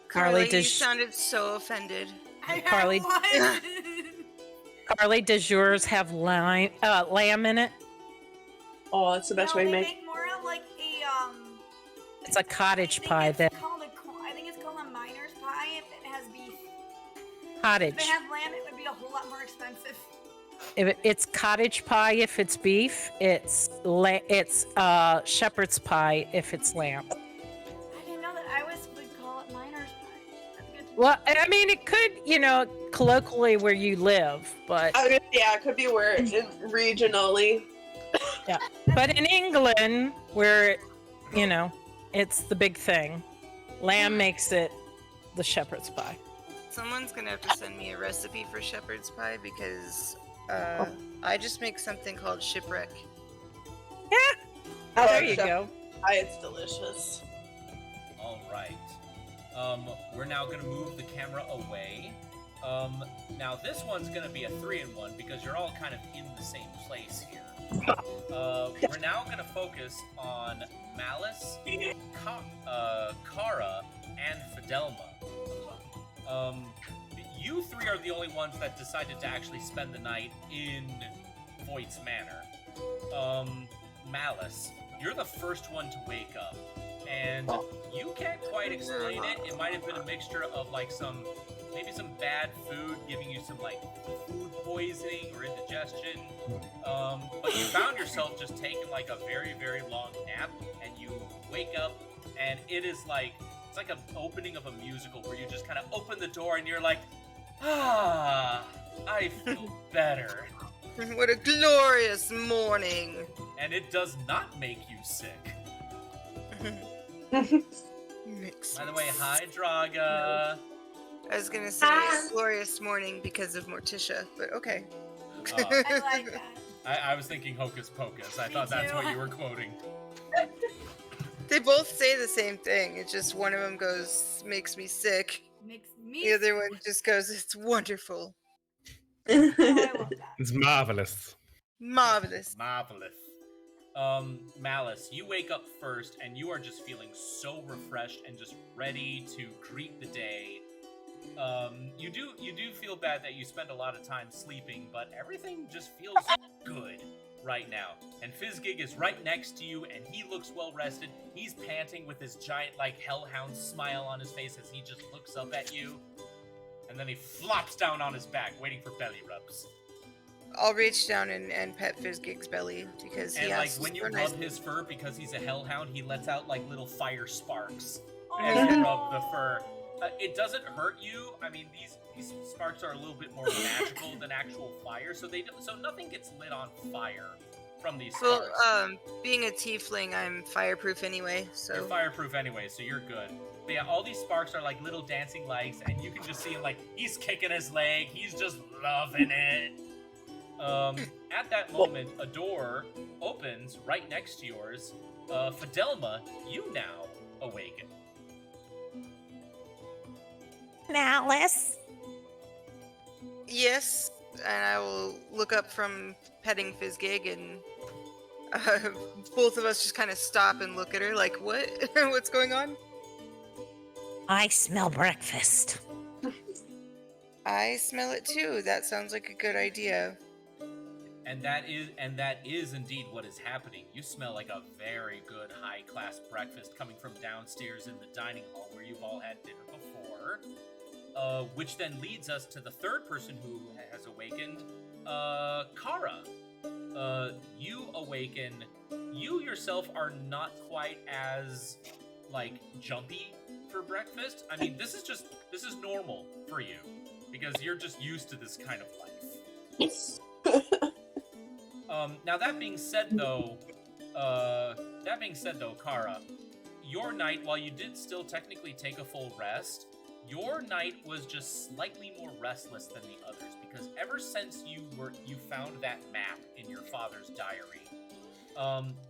E: Carly,
D: you sounded so offended.
E: Carly-
C: What?
E: Carly, does yours have lamb in it?
F: Oh, that's the best
C: No,
F: way to
C: they
F: make.
C: more of like a
E: It's a cottage
C: I think
E: pie.
C: it's
E: That
C: called I think it's called a miner's pie if it has beef.
E: cottage.
C: If it had lamb, it would be a whole lot more expensive.
E: It's cottage pie if it's beef. It's shepherd's pie if it's lamb.
C: I didn't know that. I always would call it miner's pie. That's good to know.
E: Well, I mean, it could, colloquially where you live, but
F: Yeah, it could be where regionally.
E: but in England, where it's the big thing, lamb makes it the shepherd's pie.
D: Someone's gonna have to send me a recipe for shepherd's pie because I just make something called shipwreck.
F: I
E: There
F: like
E: you
F: shepherd's
E: go.
F: pie. It's delicious.
A: All right. We're now gonna move the camera away. Now this one's gonna be a 3-in-1 because you're all kind of in the same place here. We're now gonna focus on Malice, Kara, and Fidelma. You three are the only ones that decided to actually spend the night in Voight's Manor. Malice, you're the first one to wake up, and you can't quite explain it. It might have been a mixture of like maybe some bad food giving you some like food poisoning or indigestion. But you found yourself just taking like a very, very long nap, and you wake up, and it's like an opening of a musical where you just kind of open the door and you're like, I feel better.
D: What a glorious morning!
A: And it does not make you sick.
D: Makes
A: By the way,
D: sense.
A: hi Draga.
D: I was gonna say glorious morning because of Morticia, but okay.
C: I like that.
A: I was thinking Hocus Pocus. I
C: Me
A: thought that's
C: too.
A: what you were quoting.
D: They both say the same thing. It's just one of them goes, makes me sick.
C: Makes me.
D: The other one just goes, it's wonderful.
C: Oh, I love that.
G: It's marvelous.
D: Marvelous.
A: Marvelous. Malice, you wake up first and you are just feeling so refreshed and just ready to greet the day You do feel bad that you spend a lot of time sleeping, but everything just feels good right now. And Fizzgig is right next to you, and he looks well rested. He's panting with his giant, like, hellhound smile on his face as he just looks up at you. And then he flops down on his back, waiting for belly rubs.
D: I'll reach down and pet Fizzgig's belly because he
A: And
D: has
A: like when you
D: so
A: rub
D: nice.
A: his fur, because he's a hellhound, he lets out like little fire sparks
C: Oh,
A: as you rub the fur. It doesn't hurt you. I mean, these sparks are a little bit more magical than actual fire, so nothing gets lit on fire from these
D: Well,
A: sparks.
D: being a tiefling, I'm fireproof anyway,
A: You're
D: so
A: fireproof anyway, so you're good. But yeah, all these sparks are like little dancing lights, and you can just see him like he's kicking his leg, he's just loving it. At that moment, a door opens right next to yours. Fidelma, you now awaken.
E: Malice.
D: yes, and I will look up from petting Fizzgig, and both of us just kind of stop and look at her like, what? What's going on?
E: I smell breakfast.
D: I smell it too. That sounds like a good idea.
A: And that is indeed what is happening. You smell like a very good high-class breakfast coming from downstairs in the dining hall where you've all had dinner before. Which then leads us to the third person who has awakened, Kara. You awaken. You yourself are not quite as, like, jumpy for breakfast. I mean, this is normal for you because you're just used to this kind of life. Now that being said though, Kara, your night, while you did still technically take a full rest, your night was just slightly more restless than the others because ever since you found that map in your father's diary,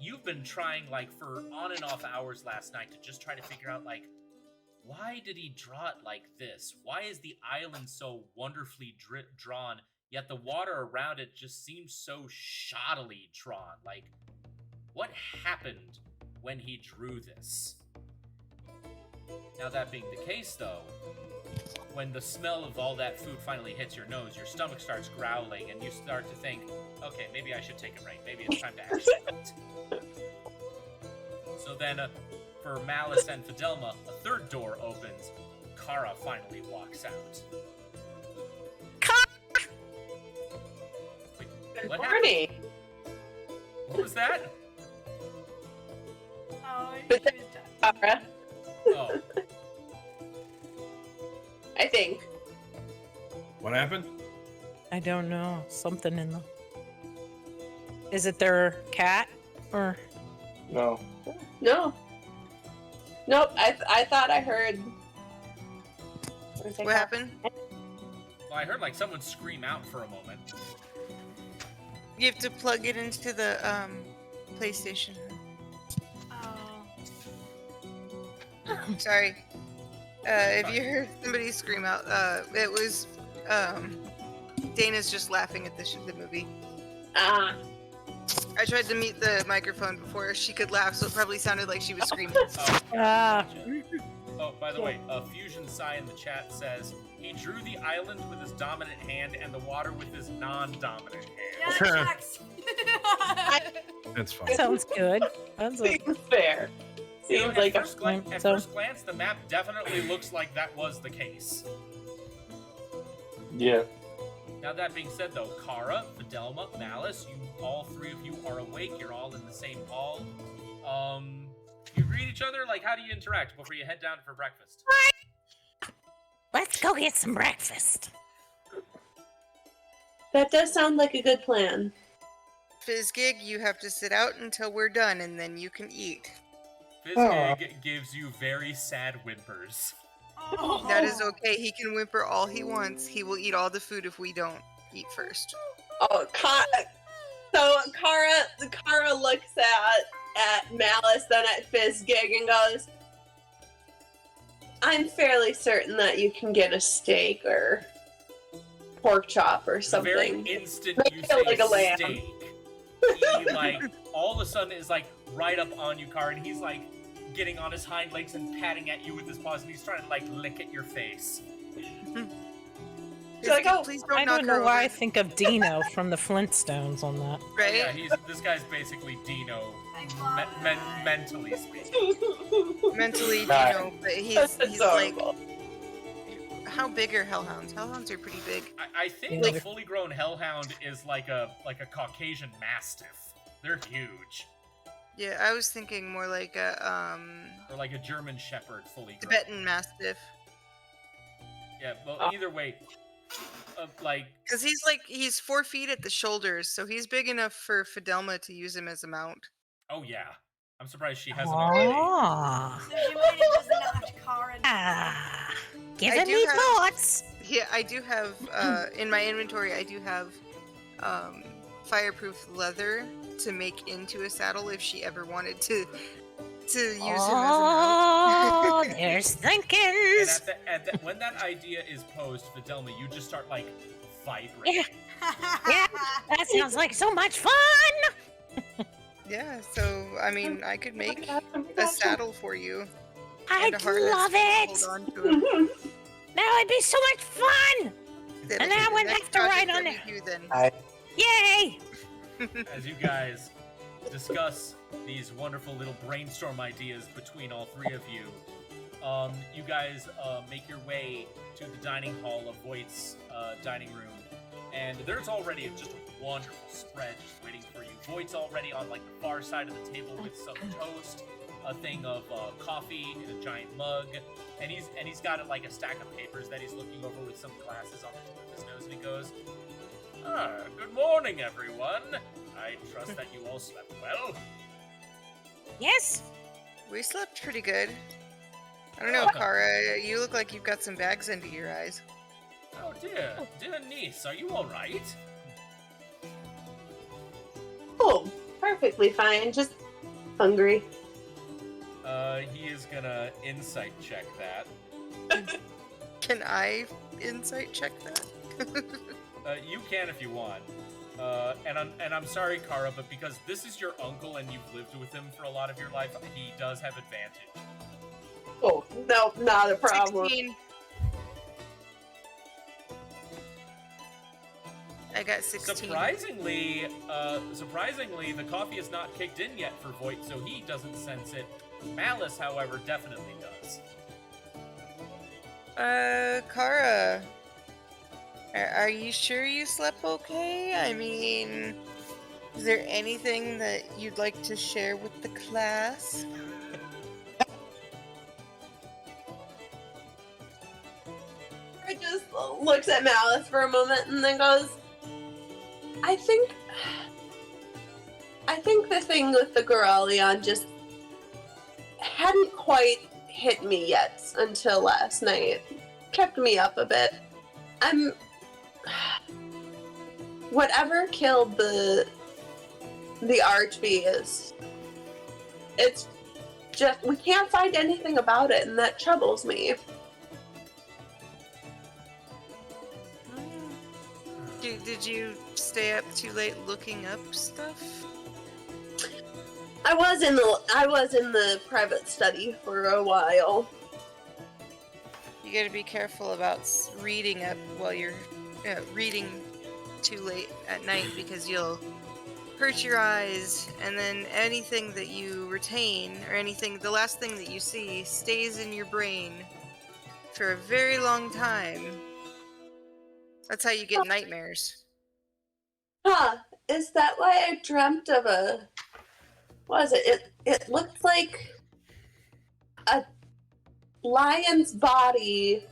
A: you've been trying like for on and off hours last night to just try to figure out like, why did he draw it like this? Why is the island so wonderfully drawn? Yet the water around it just seems so shoddily drawn. Like, what happened when he drew this? Now, that being the case, though, when the smell of all that food finally hits your nose, your stomach starts growling, and you start to think, okay, maybe I should take a break. Maybe it's time to actually eat. So then, for Malice and Fidelma, a third door opens. Kara finally walks out.
F: Good
A: What
F: morning.
A: What was that?
C: Oh,
F: But
C: she was done.
F: Kara,
A: Oh,
F: I think.
G: What happened?
E: I don't know. Something in the. Is it their cat or?
B: No.
F: No. Nope. I thought I heard.
D: What happened?
A: well, I heard like someone scream out for a moment.
D: You have to plug it into the PlayStation.
C: Oh.
D: Sorry. If you heard somebody scream out, it was Dana's just laughing at the movie.
F: Ah.
D: I tried to mute the microphone before she could laugh, so it probably sounded like she was screaming.
A: Oh,
E: Ah.
A: gotcha. Oh, by the way, Fusion Sai in the chat says he drew the island with his dominant hand and the water with his non-dominant
C: Yeah,
A: hand.
C: that tracks.
G: That's fine.
E: Sounds good. That's a,
F: Seems fair. Seems like a
A: At
E: So-
A: first glance, the map definitely looks like that was the case.
B: Yeah.
A: Now that being said, though, Kara, Fidelma, Malice, all three of you are awake. You're all in the same hall. You greet each other. Like, how do you interact before you head down for breakfast?
E: let's go get some breakfast.
F: That does sound like a good plan.
D: Fizzgig, you have to sit out until we're done, and then you can eat.
A: Fizzgig gives you very sad whimpers.
C: Oh.
D: That is okay. He can whimper all he wants. He will eat all the food if we don't eat first.
F: Oh, so Kara looks at Malice, then at Fizzgig, and goes, "I'm fairly certain that you can get a steak or pork chop or
A: The very
F: something."
A: instant
F: Make
A: you
F: it
A: say
F: like a lamb.
A: steak, he like all of a sudden is like right up on you, Kara, and he's like getting on his hind legs and patting at you with his paws, and he's trying to like lick at your face.
F: She's like, oh,
D: please don't
E: I
D: knock
E: don't
D: her
E: know why I
D: over.
E: think of Dino from the Flintstones on that.
D: Right?
A: Yeah, this guy's basically Dino, mentally speaking.
D: Mentally,
B: Right.
D: Dino, but he's like,
F: adorable.
D: how big are hellhounds? Hellhounds are pretty big.
A: I think
E: Yeah.
A: the fully grown hellhound is like a Caucasian mastiff. They're huge,
D: Yeah, I was thinking more like a
A: or like a German shepherd fully grown.
D: Tibetan Mastiff.
A: Yeah, well, either way, like
D: Because he's 4 feet at the shoulders, so he's big enough for Fidelma to use him as a mount.
A: oh yeah, I'm surprised she hasn't already.
E: Ah,
C: So she might have just knocked Kara down.
E: ah,
D: I
E: giving
D: do
E: me
D: have-
E: thoughts.
D: Yeah, I do have in my inventory. I do have fireproof leather to make into a saddle if she ever wanted to use him as a
E: Oh,
D: mount.
E: there's
A: And
E: thinkings.
A: when that idea is posed, Fidelma, you just start like vibrating.
E: Yeah. That sounds like so much fun.
D: Yeah, so I mean, I could make a saddle for you and
E: I'd
D: a harness
E: love
D: to
E: it.
D: hold on to him.
E: That would be so much fun.
D: That'll
E: And
D: be
E: I
D: the
E: wouldn't
D: next
E: have to write
D: project
E: on
D: that we do then.
E: Yay.
A: As you guys discuss these wonderful little brainstorm ideas between all three of you, you guys make your way to the dining hall of Voight's dining room, and there's already just a wonderful spread just waiting for you. Voight's already on like the far side of the table with some toast, a thing of coffee in a giant mug, and he's got like a stack of papers that he's looking over with some glasses on the tip of his nose, and he goes, good morning, everyone. I trust that you all slept well.
E: Yes.
D: We slept pretty good. I don't know, Kara. You look like you've got some bags under your eyes.
A: Oh dear niece, are you all right?
F: Oh, perfectly fine. Just hungry.
A: He is gonna insight check that.
D: Can I insight check that?
A: You can if you want. And I'm sorry, Kara, but because this is your uncle and you've lived with him for a lot of your life, he does have advantage.
F: Oh, no, not a problem.
D: 16. I got 16.
A: Surprisingly, the coffee is not kicked in yet for Voight, so he doesn't sense it. Malice, however, definitely does.
D: Kara. Are you sure you slept okay? I mean, is there anything that you'd like to share with the class?
F: He just looks at Malice for a moment and then goes, I think the thing with the Goralion just hadn't quite hit me yet until last night. Kept me up a bit. Whatever killed the Archbeast, it's just, we can't find anything about it, and that troubles me.
D: Did you stay up too late looking up stuff?
F: I was in the private study for a while.
D: You gotta be careful about reading up while you're reading too late at night because you'll hurt your eyes, and then anything that you retain or the last thing that you see stays in your brain for a very long time. That's how you get nightmares.
F: Huh, is that why I dreamt of what was it? It looked like a lion's body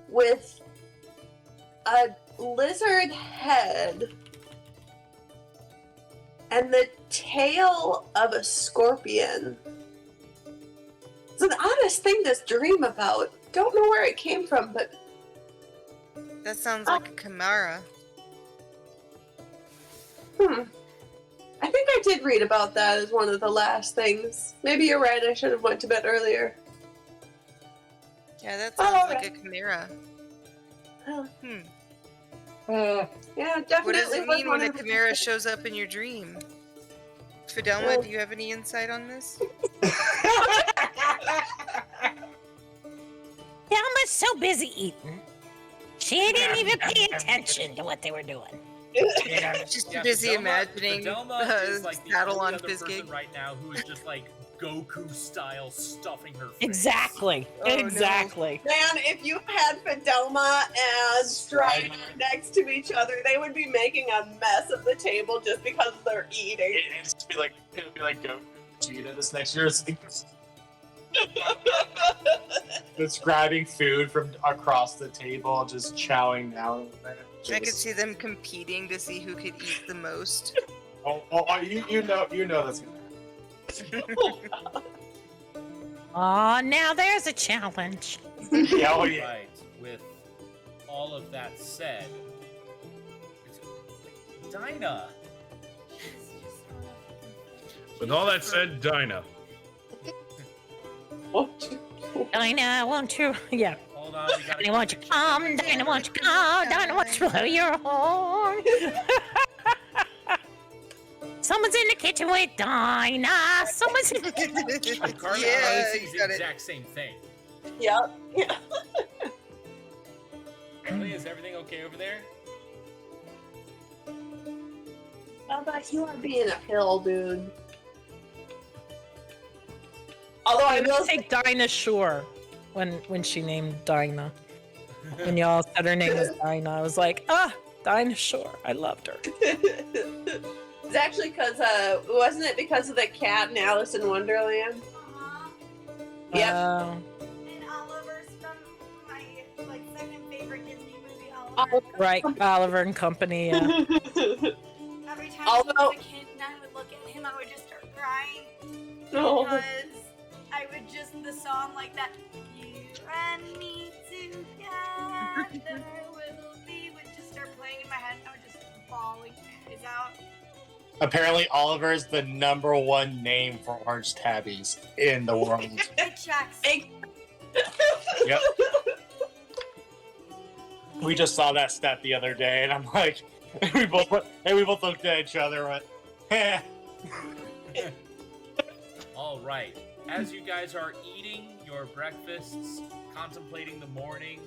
F: with a lizard head and the tail of a scorpion. It's an honest thing to dream about. Don't know where it came from, but
D: That sounds like a chimera.
F: I think I did read about that as one of the last things. Maybe you're right, I should have went to bed earlier.
D: Yeah, that sounds like a chimera.
F: Oh.
D: Hmm.
F: Yeah, definitely.
D: What does it
F: was
D: mean
F: one
D: when a
F: of the-
D: chimera shows up in your dream? Fidelma, do you have any insight on this?
E: Thelma was so busy eating. She didn't even pay attention to what they were doing.
D: Just
A: Yeah,
D: busy
A: Fidelma-
D: imagining
A: Fidelma is like the
D: saddle
A: only
D: on
A: other
D: Fizz
A: person
D: Gig.
A: right now who is just like Goku style stuffing her face.
E: Exactly.
D: Oh, no.
E: Exactly.
F: Man, if you had Fidelma and Strider next to each other, they would be making a mess of the table just because they're eating.
B: It'd be like Goku Vegeta this next year. It's like just grabbing food from across the table, just chowing down.
D: I could see them competing to see who could eat the most.
B: You know that's gonna happen.
E: Oh, now there's a challenge.
B: Yeah, oh yeah.
A: Right. With all of that said, Dinah.
G: With all that said, Dinah.
E: Dinah, won't you? Yeah.
A: Hold on, we gotta.
E: Dinah, won't you come? Dinah, won't you come? Dinah, won't you blow your horn? Someone's in the kitchen with Dinah. Someone's in the kitchen.
A: Carla
D: Yeah,
A: always sees
D: you
A: the
D: got it.
A: exact same thing.
F: Yep. Yeah.
A: Carly, is everything okay over there?
F: How about you are being a pill, dude? Although I
E: I
F: will
E: will say Dinah Shore when she named Dinah. When y'all said her name was Dinah, I was like, Dinah Shore. I loved her.
F: it's actually because wasn't it because of the cat in Alice in Wonderland?
C: Uh-huh.
F: Yep.
C: And Oliver's from my second favorite Disney movie, Oliver.
E: Right, Oliver and Company. Yeah.
C: Every time
F: Although-
C: I was a kid and I would look at him, I would just start crying.
F: No.
C: Because I would just, the song like that, you and me together will be, would just start playing in my head and I would just bawling my eyes out.
B: Apparently, Oliver is the #1 name for orange tabbies in the world.
C: It checks.
B: Yep. We just saw that stat the other day, and I'm like, we both looked at each other and went,
A: All right. As you guys are eating your breakfasts, contemplating the morning,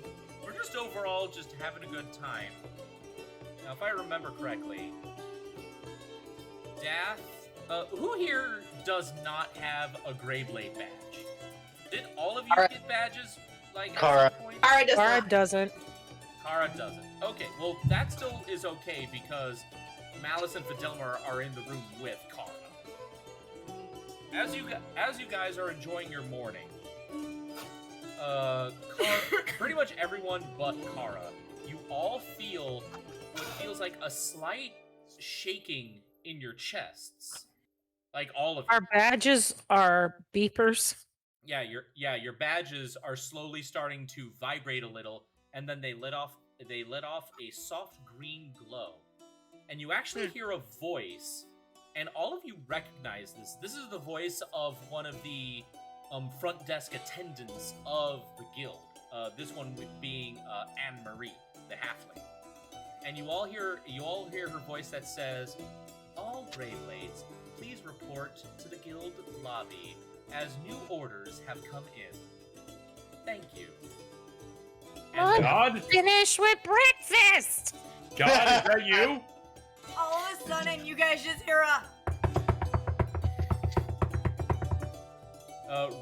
A: or just overall just having a good time. Now, if I remember correctly, Dath, who here does not have a Greyblade badge? Did all of you
F: Kara.
A: get badges? Like
B: Kara.
A: at some point?
F: Alright, does
E: Cara
F: not.
E: doesn't.
A: Kara doesn't. Okay, well that still is okay because Malice and Fidelma are in the room with Kara. As you guys are enjoying your morning, pretty much everyone but Kara, you all feel what feels like a slight shaking in your chests, like all of you.
E: Our badges are beepers.
A: Your badges are slowly starting to vibrate a little, and then they let off a soft green glow, and you actually hear a voice, and all of you recognize this. This is the voice of one of the front desk attendants of the guild. This one being Anne Marie, the halfling, and you all hear her voice that says, "All Greyblades, please report to the guild lobby as new orders have come in. Thank you." And
G: God?
E: Finish with breakfast.
G: God, is that you?
C: All of a sudden, you guys just hear a.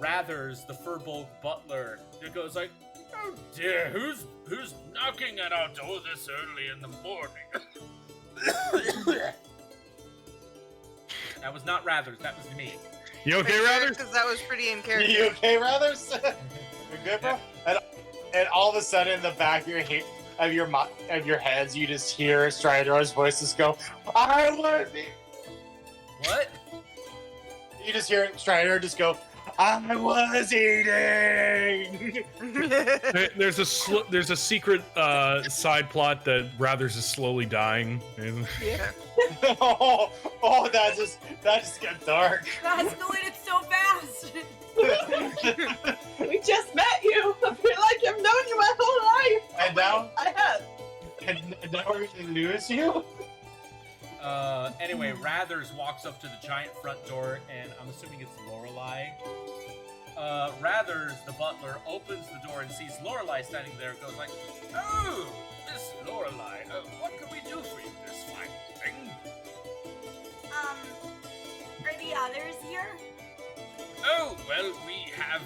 A: Rathers, the Furbolg butler, it goes like, "Oh dear, who's knocking at our door this early in the morning?" That was not Rathers, that was me.
G: You okay, Rather?
D: Because that was pretty in character.
B: You okay, Rathers? You good, bro? And all of a sudden, in the back of your heads, you just hear Strider's voice just go, "I was."
A: What?
B: You just hear Strider just go, "I was eating."
G: There's a secret side plot that Rathers is slowly dying.
D: Yeah.
B: oh, that just got dark.
C: That escalated so fast.
F: We just met you. I feel like I've known you my whole life.
B: And now,
F: I have.
B: and now we're gonna lose you.
A: Anyway, Rathers walks up to the giant front door, and I'm assuming it's Lorelei. Rathers, the butler, opens the door and sees Lorelei standing there and goes like, "Oh, Miss Lorelei, what can we do for you this fine evening?"
C: Are the others here?
A: Oh, well, we have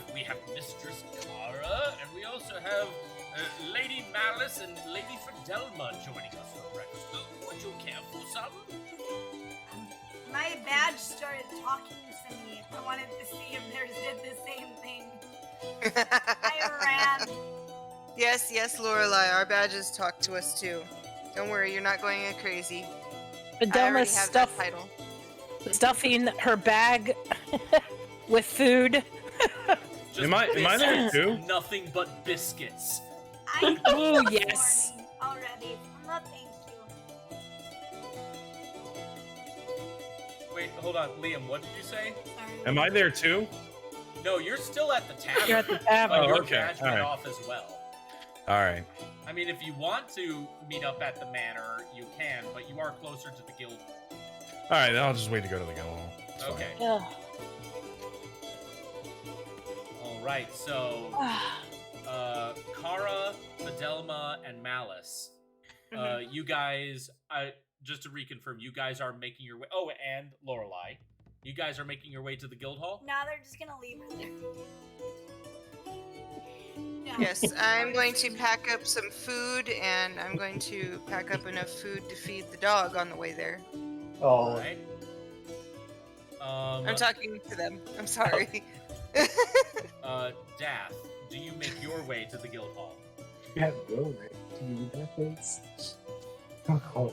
A: Mistress Kara, and we also have Lady Malice and Lady Fidelma joining us for breakfast. Would you care for some?
C: My badge started talking to me. I wanted to see if theirs did the same thing. I ran.
D: Yes, Lorelei, our badges talk to us too. Don't worry, you're not going crazy. I
E: Fidelma's
D: already have that title.
E: stuffing her bag with food.
A: Just
G: Am I there
A: biscuits,
G: too?
A: Nothing but biscuits.
C: I
E: Oh,
C: ate this
E: yes.
C: morning already. No, thank you.
A: Wait, hold on, Liam. What did you say?
C: Sorry.
G: Am I there too?
A: No, you're still at the tavern.
E: You're at the tavern.
A: But your
G: okay,
A: badge went
G: alright.
A: off as well.
G: All right.
A: I mean, if you want to meet up at the manor, you can, but you are closer to the guild.
G: All right. I'll just wait to go to the guild hall. It's fine.
A: Okay.
E: Ugh.
A: All right. So, Kara, Fidelma, and Malice. You guys, just to reconfirm, you guys are making your way. Oh, and Lorelei. You guys are making your way to the guild hall.
C: Now they're just gonna leave her there. No.
D: Yes, I'm going to pack up some food, and I'm going to pack up enough food to feed the dog on the way there.
A: All
B: Oh,
A: right.
D: I'm talking to them. I'm sorry.
A: Dath, do you make your way to the guild hall?
I: Yeah, go, man. Do you need that face? Oh,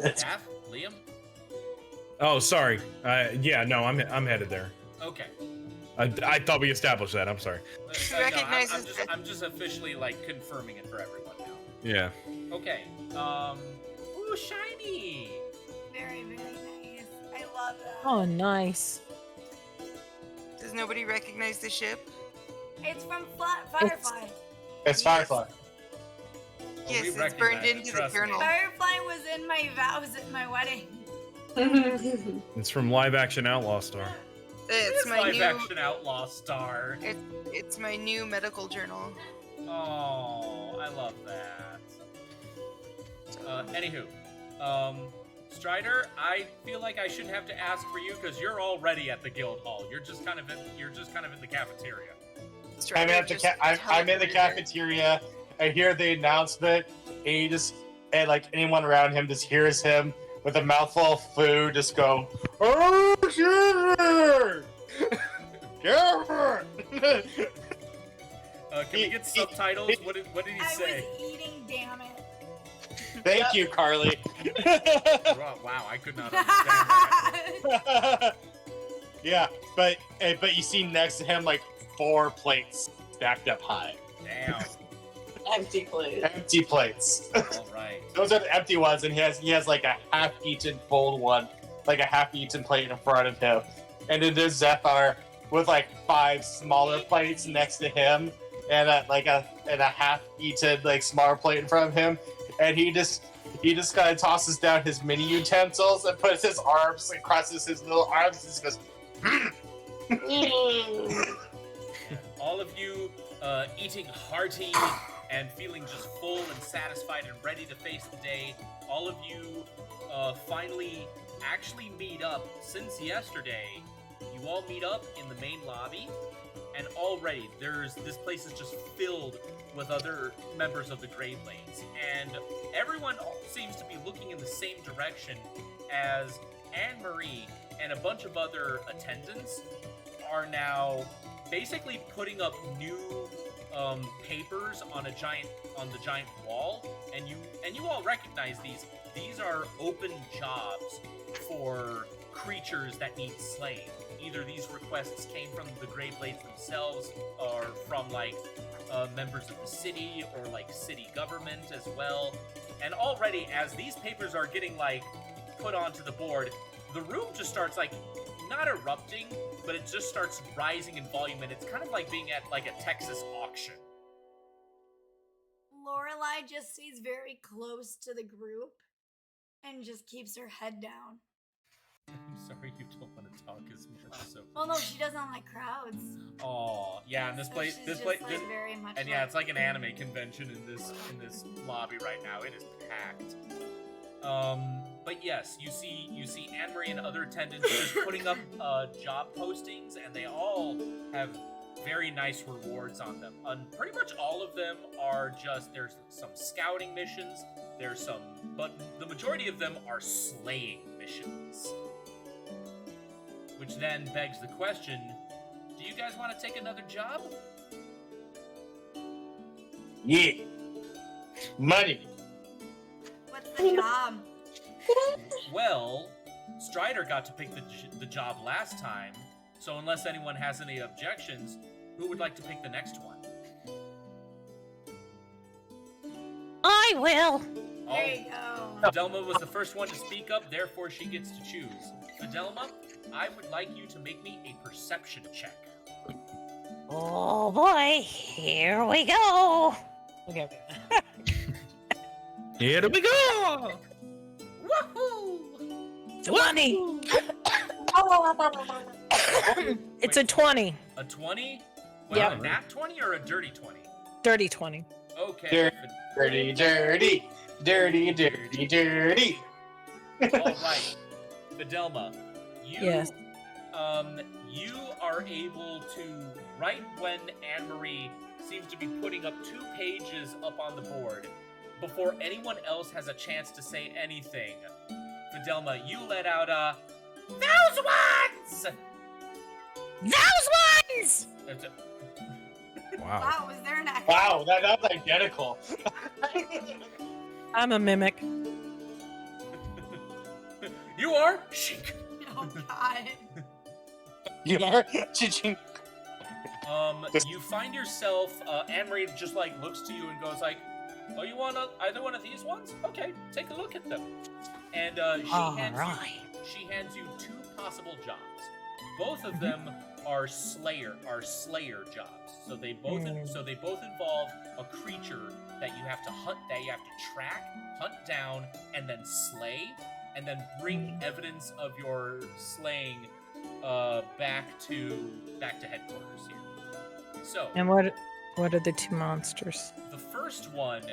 A: Dath, Liam.
G: Oh, sorry. Yeah, no, I'm headed there.
A: Okay.
G: I thought we established that. I'm sorry.
D: She
A: No,
D: recognizes that-
A: I'm just officially like confirming it for everyone now.
G: Yeah.
A: Okay. Ooh, shiny.
C: Very, very nice. I love that.
E: Oh, nice.
D: Does nobody recognize the ship?
C: It's from Firefly.
B: it's Firefly.
D: Yes,
A: we
D: it's
A: recognize
D: burned
A: it,
D: into the
A: trust me.
D: journal.
C: Firefly was in my vows at my wedding.
G: It's from Live Action Outlaw Star.
D: It's my
A: live
D: new.
A: action outlaw star.
D: It's my new medical journal.
A: Oh, I love that. Anywho, Strider, I feel like I shouldn't have to ask for you because you're already at the guild hall. You're just kind of in the cafeteria.
B: I'm at the I'm in the cafeteria. I hear the announcement, and like anyone around him just hears him with a mouthful of food just go, "Oh, Shiver! Shiver!"
A: Can we get subtitles? What did he
C: I
A: say?
C: was eating, damn it.
B: Thank you, Carly.
A: Wow, I could not understand that.
B: Yeah, but you see next to him like 4 plates stacked up high.
A: Damn.
F: Empty plate.
B: Empty plates.
A: All right.
B: Those are the empty ones, and he has like a half-eaten full one, like a half-eaten plate in front of him, and then there's Zephyr with like 5 smaller plates next to him, and a half-eaten like smaller plate in front of him, and he just kind of tosses down his mini utensils and puts his arms and crosses his little arms and just goes.
A: All of you eating hearty and feeling just full and satisfied and ready to face the day. All of you finally actually meet up since yesterday. You all meet up in the main lobby, and already this place is just filled with other members of the Greyblades, and everyone seems to be looking in the same direction as Anne-Marie and a bunch of other attendants are now basically putting up new papers on the giant wall, and you all recognize these. These are open jobs for creatures that need slaying. Either these requests came from the Greyblades themselves, or from like members of the city, or like city government as well. And already, as these papers are getting like put onto the board, the room just starts like not erupting, but it just starts rising in volume, and it's kind of like being at like a Texas auction.
C: Lorelei just stays very close to the group and just keeps her head down.
A: I'm sorry, you don't want to talk as much. So.
C: Well, no, she doesn't like crowds.
A: Oh, yeah, and this
C: So
A: place,
C: she's
A: this
C: just,
A: place,
C: like, very much
A: and yeah,
C: like-
A: it's like an anime convention in this lobby right now. It is packed. But yes, you see Anne-Marie and other attendants just putting up job postings, and they all have very nice rewards on them. And pretty much all of them are just, there's some scouting missions, but the majority of them are slaying missions. Which then begs the question, do you guys want to take another job?
B: Yeah. Money.
C: What's the job?
A: Well, Strider got to pick the job last time, so unless anyone has any objections, who would like to pick the next one?
E: I will.
C: There you go.
A: Fidelma was the first one to speak up, therefore she gets to choose. Fidelma, I would like you to make me a perception check.
E: Oh boy, here we go. Okay.
G: Here we go!
A: Woohoo!
E: 20. It's a 20.
A: A 20? Well,
E: Yep.
A: a nat 20 or a dirty 20?
E: Dirty 20.
A: Okay.
B: Dirty, dirty, dirty, dirty, dirty.
A: All right, Fidelma, you
E: Yes.
A: you are able to, right when Anne-Marie seems to be putting up 2 pages up on the board, before anyone else has a chance to say anything, Fidelma, you let out a "Those ones!"
E: Those ones!
A: That's it.
G: Wow.
C: Wow, was there next?
B: Wow, that's identical.
E: I'm a mimic.
A: You are chic.
C: Oh God.
B: You are? Ching.
A: You find yourself, Anne-Marie just like looks to you and goes like, "Oh, you want either one of these ones? Okay, take a look at them." And she hands you 2 possible jobs. Both of them are slayer jobs. So they both involve a creature that you have to hunt, that you have to track, hunt down, and then slay, and then bring evidence of your slaying back to headquarters here. So
E: And what are the 2 monsters?
A: the first one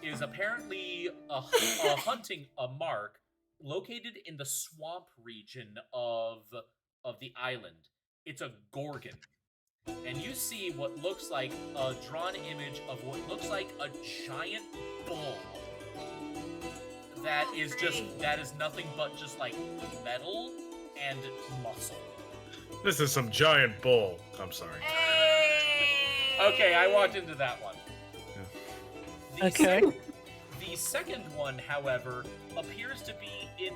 A: is apparently hunting a mark located in the swamp region of the island. It's a gorgon. And you see what looks like a drawn image of what looks like a giant bull that is nothing but just like metal and muscle.
G: This is some giant bull. I'm sorry.
C: Hey.
A: Okay, I walked into that one.
E: Okay.
A: The second one, however, appears to be in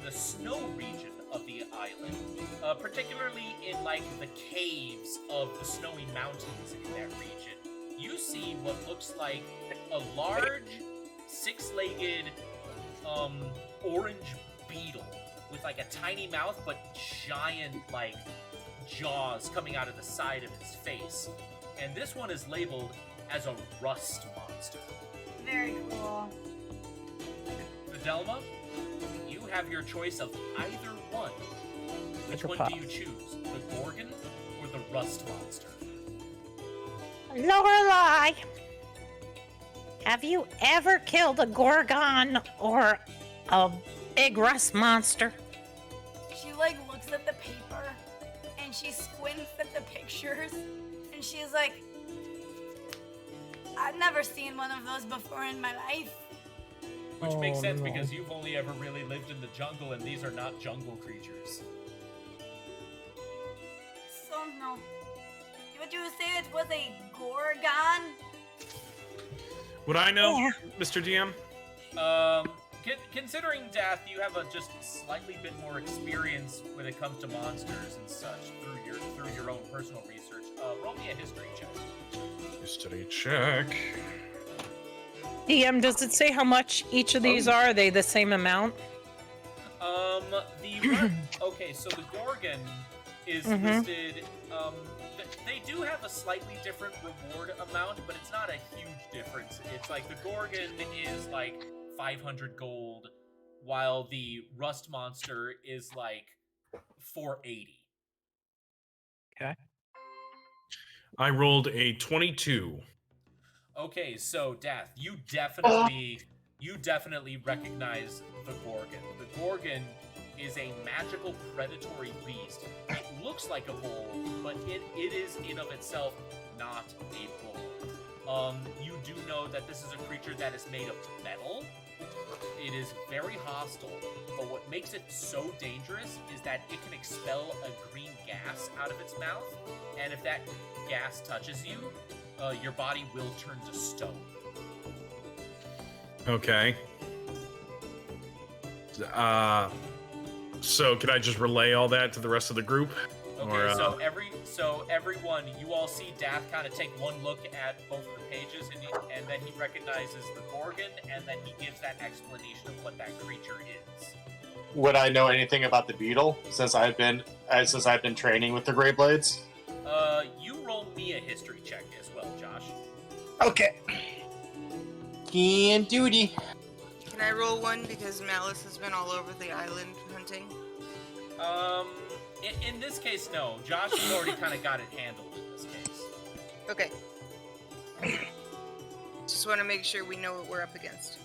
A: the snow region of the island, particularly in like the caves of the snowy mountains in that region. You see what looks like a large, 6-legged, orange beetle with like a tiny mouth but giant like jaws coming out of the side of its face. And this one is labeled as a rust monster.
C: Very cool.
A: Fidelma, you have your choice of either one. Which one do you choose? The Gorgon or the Rust Monster?
E: Lorelai, have you ever killed a Gorgon or a big rust monster?
C: She like looks at the paper and she squints at the pictures and she's like, I've never seen one of those before in my life.
A: Which makes sense
E: no.
A: because you've only ever really lived in the jungle and these are not jungle creatures.
C: So no. Would you say it was a Gorgon?
G: Would I know,
E: Yeah.
G: Mr. DM?
A: Considering Death, you have a just slightly bit more experience when it comes to monsters and such through your own personal research. Roll me a history check.
G: History check.
E: DM, does it say how much each of these are? Are they the same amount?
A: Okay, so the Gorgon is
E: Mhm.
A: listed. They do have a slightly different reward amount, but it's not a huge difference. It's like the Gorgon is like 500 gold, while the Rust Monster is like 480.
G: I rolled a 22.
A: Okay, so Death, you definitely recognize the Gorgon. The Gorgon is a magical predatory beast. It looks like a bull, but it is in of itself not a bull. You do know that this is a creature that is made of metal. It is very hostile, but what makes it so dangerous is that it can expel a green gas out of its mouth, and if that gas touches you, your body will turn to stone.
G: Okay. So can I just relay all that to the rest of the group?
A: Okay,
G: Or,
A: so everyone, you all see Dath kind of take one look at both the pages, and then he recognizes the Gorgon, and then he gives that explanation of what that creature is.
B: Would I know anything about the beetle since I've been training with the Greyblades?
A: You roll me a history check as well, Josh.
B: Okay. Can duty.
D: Can I roll one because Malice has been all over the island hunting?
A: In this case, no. Josh has already kind of got it handled in this case.
D: Okay. Just want to make sure we know what we're up against.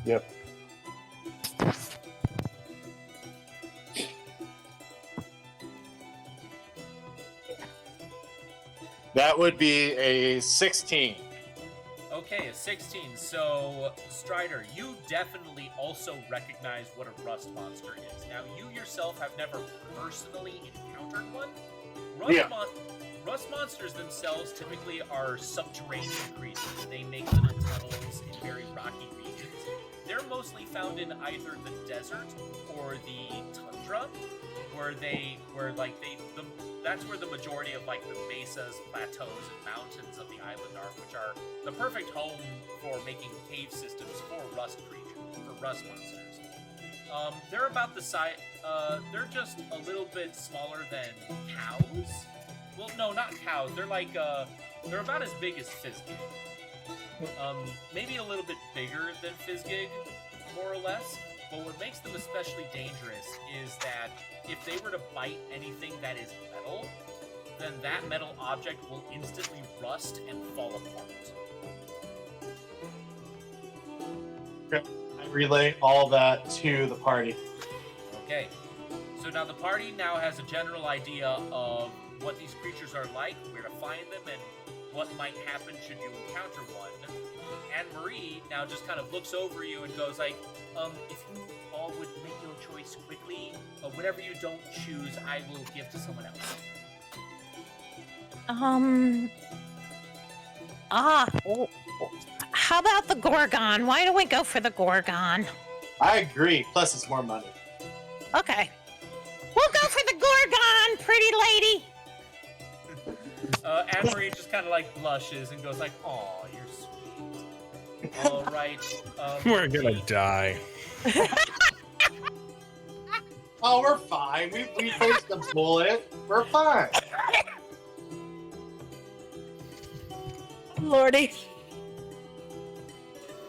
B: Yep. That would be a 16.
A: Okay, a 16. So, Strider, you definitely also recognize what a rust monster is. Now, you yourself have never personally encountered one. Rust monsters themselves typically are subterranean creatures. They make little tunnels in very rocky regions. They're mostly found in either the desert or the tundra, that's where the majority of like the mesas, plateaus, and mountains of the island are, which are the perfect home for making cave systems for rust monsters. They're about the size. They're just a little bit smaller than cows. Well, no, not cows. They're like they're about as big as Fizzgig. Maybe a little bit bigger than Fizzgig, more or less. But what makes them especially dangerous is that if they were to bite anything that is metal, then that metal object will instantly rust and fall apart.
B: Okay. I relay all that to the party.
A: Okay. So now the party now has a general idea of what these creatures are like, where to find them, and what might happen should you encounter one. Anne-Marie now just kind of looks over you and goes like, if you all would make your choice quickly, whatever you don't choose, I will give to someone else.
E: How about the Gorgon? Why don't we go for the Gorgon?
B: I agree. Plus, it's more money.
E: Okay. We'll go for the Gorgon, pretty lady.
A: Anne-Marie just kind of like blushes and goes like, "Aw, you're sweet." All right.
G: We're gonna die.
B: Oh, we're fine. We faced the bullet. We're fine.
E: Lordy.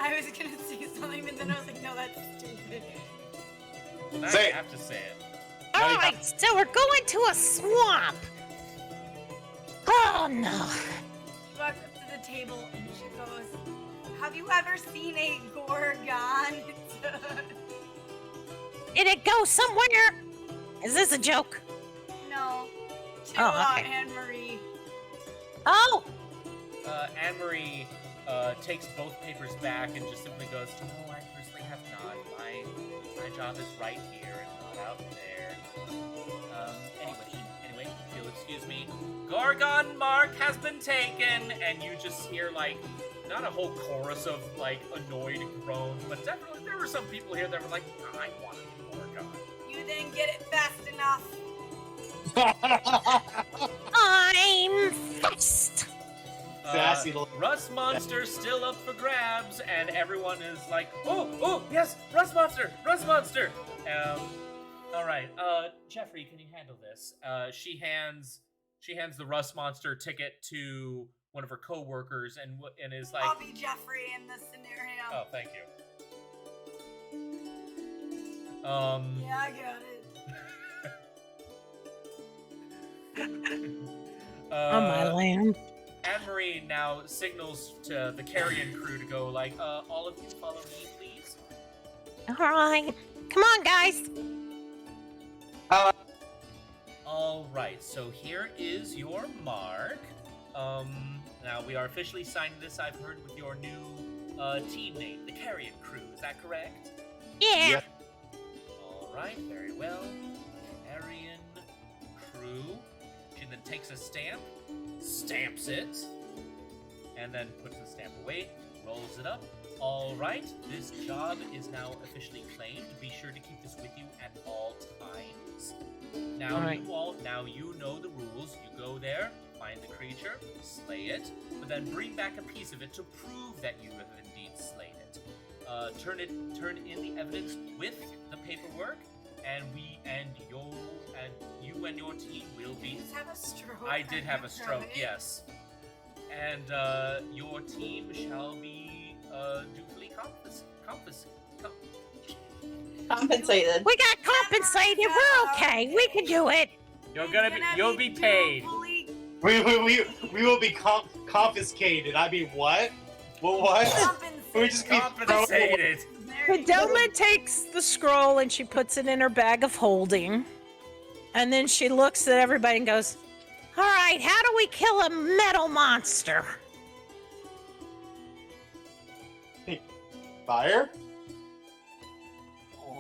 C: I was gonna say something, but then I was like, no, that's stupid.
A: Well, now
B: Say
A: you
B: it.
A: have to say it.
E: All right, so we're going to a swamp. Oh no.
C: She walks up to the table and she goes, have you ever seen a Gorgon?
E: Did it go somewhere? Is this a joke?
C: No. To
E: Oh, okay.
C: Anne-Marie.
E: Oh,
A: Anne-Marie takes both papers back and just simply goes, "No, I personally have not. My job is right here and not out there." Anyway, if you'll excuse me, Gorgon Mark has been taken, and you just hear like not a whole chorus of like annoyed groans, but definitely there were some people here that were like, "I want a Gorgon."
C: You didn't get it fast enough.
E: I'm fast.
B: Sassy little-
A: Rust Monster still up for grabs, and everyone is like, oh, yes, Rust Monster! All right, Jeffrey, can you handle this? She hands the Rust Monster ticket to one of her co-workers and is like,
C: I'll be Jeffrey in this scenario.
A: oh, thank you.
C: Yeah, I got it.
E: Oh my land.
A: Anne-Marie now signals to the carrion crew to go like, all of you follow me, please.
E: All right. Come on, guys.
A: All right, so here is your mark. Now we are officially signing this, I've heard, with your new team name, the Carrion Crew. Is that correct?
E: Yeah.
A: All right, very well. Carrion Crew. She then takes a stamp, stamps it, and then puts the stamp away, rolls it up. All right, this job is now officially claimed. Be sure to keep this with you at all times. Now,
E: All right.
A: now you know the rules. You go there, find the creature, slay it, but then bring back a piece of it to prove that you have indeed slayed it. Turn in the evidence with the paperwork, and you and your team will be.
C: You just have a stroke.
A: I did have a stroke,
C: Right?
A: yes. And your team shall be dutifully
F: Compensated.
E: We got compensated. We're okay. We can do it.
A: You'll be paid.
C: dutifully
B: We will be confiscated. I mean, what? Well, what? We just be
A: Compensated.
C: There you go.
E: Padoma takes the scroll and she puts it in her bag of holding. And then she looks at everybody and goes, all right, how do we kill a metal monster?
B: Fire?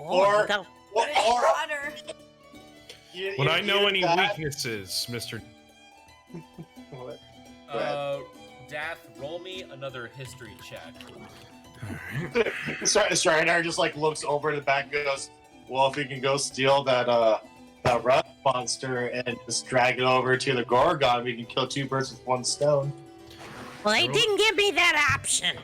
E: Oh,
B: Or-
E: go.
C: Put it in
B: Or-
C: water.
G: Would I know any
B: that?
G: weaknesses, Mr.
A: Dath, roll me another history check.
B: Strider just like looks over the back and goes, well, if we can go steal that rust monster and just drag it over to the Gorgon, we can kill two birds with one stone.
E: Well, they didn't give me that option.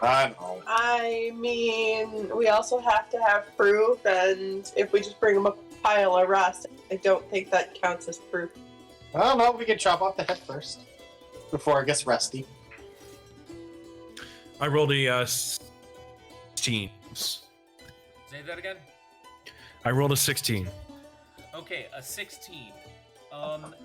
B: I know.
F: I mean, we also have to have proof, and if we just bring them a pile of rust, I don't think that counts as proof.
B: I don't know. We can chop off the head first before it gets rusty.
G: I rolled a 16.
A: Say that again.
G: I rolled a 16.
A: Okay, a 16.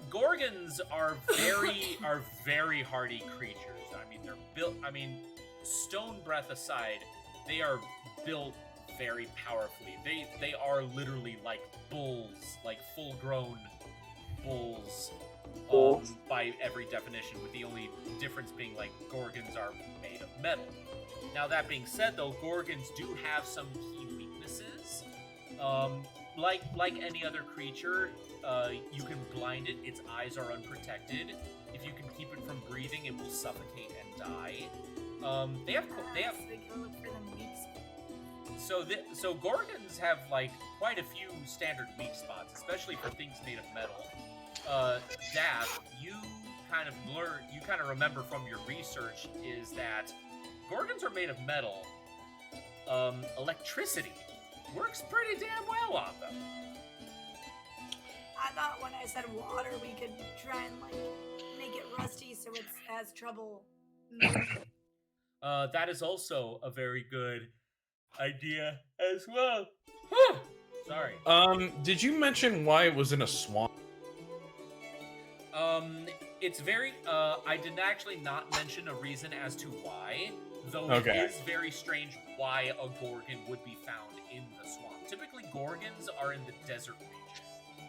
A: Gorgons are very hardy creatures. I mean, they're built. I mean, stone breath aside, they are built very powerfully. They are literally like bulls, like full-grown bulls. By every definition, with the only difference being like Gorgons are made of metal. Now that being said, though, Gorgons do have some key weaknesses. Like any other creature, you can blind it. Its eyes are unprotected. If you can keep it from breathing, it will suffocate and die. They have.
C: They can look for them weak spots.
A: So Gorgons have like quite a few standard weak spots, especially for things made of metal. Dath, you kind of remember from your research is that Gorgons are made of metal. Electricity works pretty damn well on them.
C: I thought when I said water, we could try and like make it rusty so it has trouble moving.
A: That is also a very good idea as well. Whew! Sorry.
G: Did you mention why it was in a swamp?
A: It's very, I did actually not mention a reason as to why, though
G: Okay.
A: it is very strange why a Gorgon would be found in the swamp. Typically, Gorgons are in the desert region. So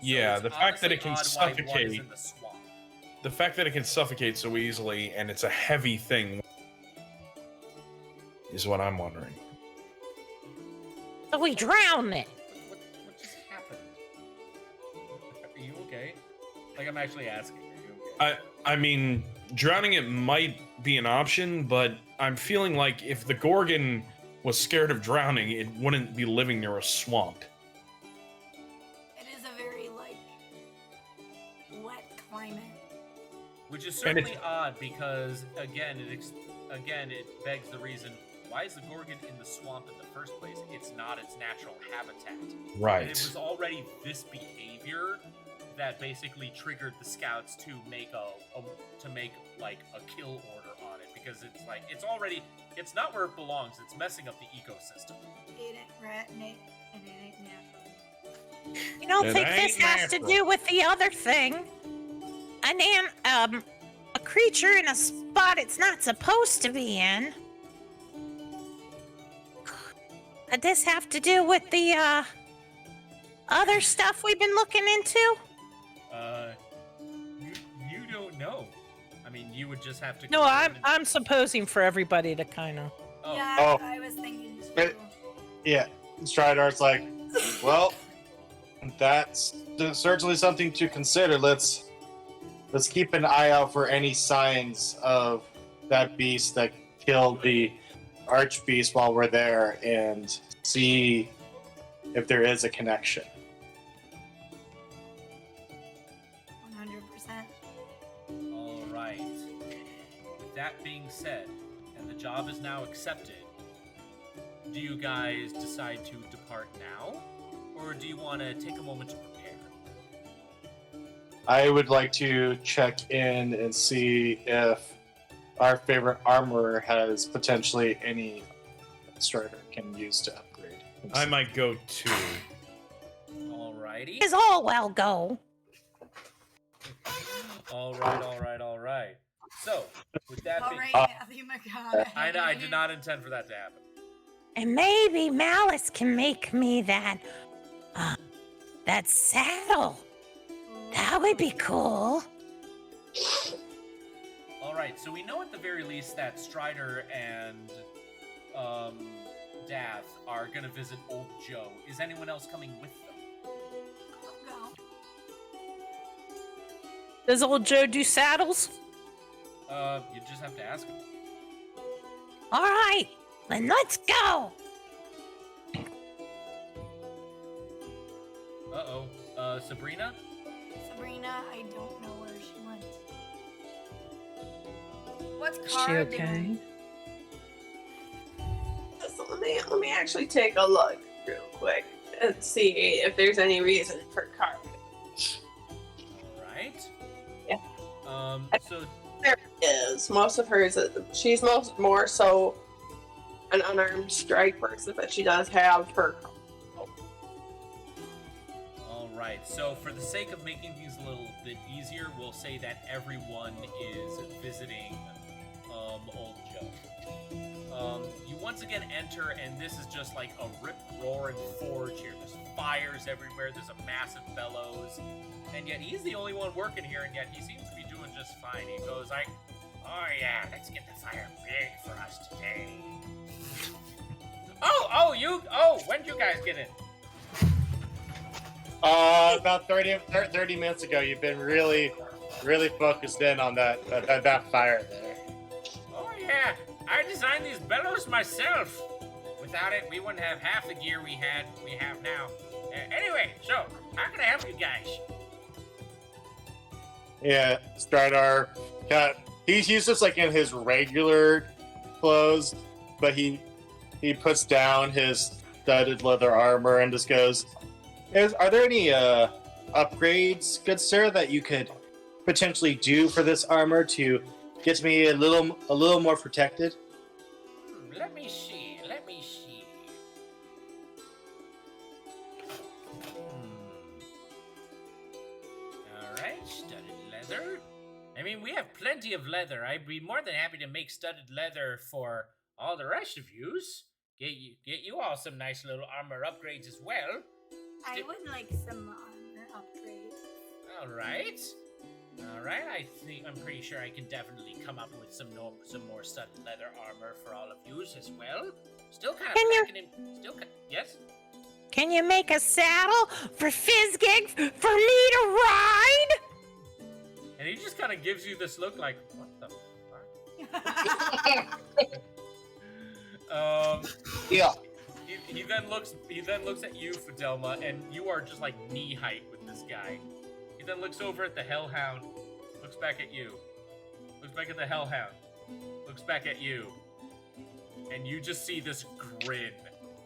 G: Yeah,
A: it's
G: the fact that
A: honestly
G: it can
A: odd why one is
G: suffocate.
A: in the swamp.
G: The fact that it can suffocate so easily and it's a heavy thing is what I'm wondering.
E: So we drown it.
A: What just happened? Are you okay? Like, I'm actually asking. Are you okay?
G: I mean, drowning it might be an option, but I'm feeling like if the Gorgon was scared of drowning, it wouldn't be living near a swamp.
C: It is a very like wet climate.
A: Which is
G: And
A: certainly odd because, again, it begs the reason, why is the Gorgon in the swamp in the first place? It's not its natural habitat. And it
G: Right.
A: was already this behavior that basically triggered the scouts to make like a kill order on it, because it's like it's not where it belongs. It's messing up the ecosystem.
C: It ain't natural.
E: You don't
G: It
E: think this
G: ain't
E: has to
G: natural.
E: do with the other thing? a creature in a spot it's not supposed to be in. Could this have to do with the other stuff we've been looking into?
A: You don't know. I mean, you would just have to.
E: No,
A: confirm
E: I'm supposing for everybody to kind of.
A: Oh.
C: Yeah,
B: Oh.
C: I was thinking too.
B: But- Yeah, Stridar's like, well, that's certainly something to consider. Let's keep an eye out for any signs of that beast that killed the archbeast while we're there, and see if there is a connection.
C: 100%.
A: All right. With that being said, and the job is now accepted, do you guys decide to depart now, or do you want to take a moment to prepare?
B: I would like to check in and see if our favorite armorer has potentially any Strider can use to upgrade.
G: I might go too.
A: Alrighty.
E: Is all well go.
A: All right. So, with that being,
C: Alright, Matthew McConaughey.
A: I did not intend for that to happen.
E: And maybe Malice can make me that saddle. That would be cool.
A: All right, so we know at the very least that Strider and Dath are gonna visit Old Joe. Is anyone else coming with them?
C: Go.
E: Does old Joe do saddles?
A: You just have to ask him.
E: All right, then let's go.
A: Sabrina?
C: Sabrina, I don't know where she went. What's
E: Is she
C: Kara
E: okay?
C: doing?
F: So let me actually take a look real quick and see if there's any reason for Kara.
A: All right.
F: Yeah.
A: So
F: There is. Most of hers, she's more so an unarmed strike person, but she does have her.
A: all right. So for the sake of making things a little bit easier, we'll say that everyone is visiting Old Joe. You once again enter, and this is just like a rip-roaring forge here. There's fires everywhere. There's a massive bellows, and yet he's the only one working here, and yet he seems to be doing just fine. He goes like, "Oh yeah, let's get the fire big for us today." When did you guys get in?
B: About 30 minutes ago. You've been really focused in on that fire there.
A: Oh yeah, I designed these bellows myself. Without it, we wouldn't have half the gear we have now. Anyway, so how can I help you guys?
B: Yeah, Stradar. He's just like in his regular clothes, but he puts down his studded leather armor and just goes, "Are there any upgrades, good sir, that you could potentially do for this armor to get me a little more protected?"
A: Let me see. All right, studded leather. I mean, we have plenty of leather. I'd be more than happy to make studded leather for all the rest of yous. Get you all some nice little armor upgrades as well.
C: I would like some armor upgrades.
A: All right. I'm pretty sure I can definitely come up with some more studded leather armor for all of yous as well. Still kind of
E: Can you-
A: packing in. Yes.
E: Can you make a saddle for Fizzgig for me to ride?
A: And he just kind of gives you this look like, what the fuck?
B: Yeah.
A: He then looks at you, Fidelma, and you are just like knee height with this guy. He then looks over at the Hellhound, looks back at you, looks back at the Hellhound, looks back at you, and you just see this grin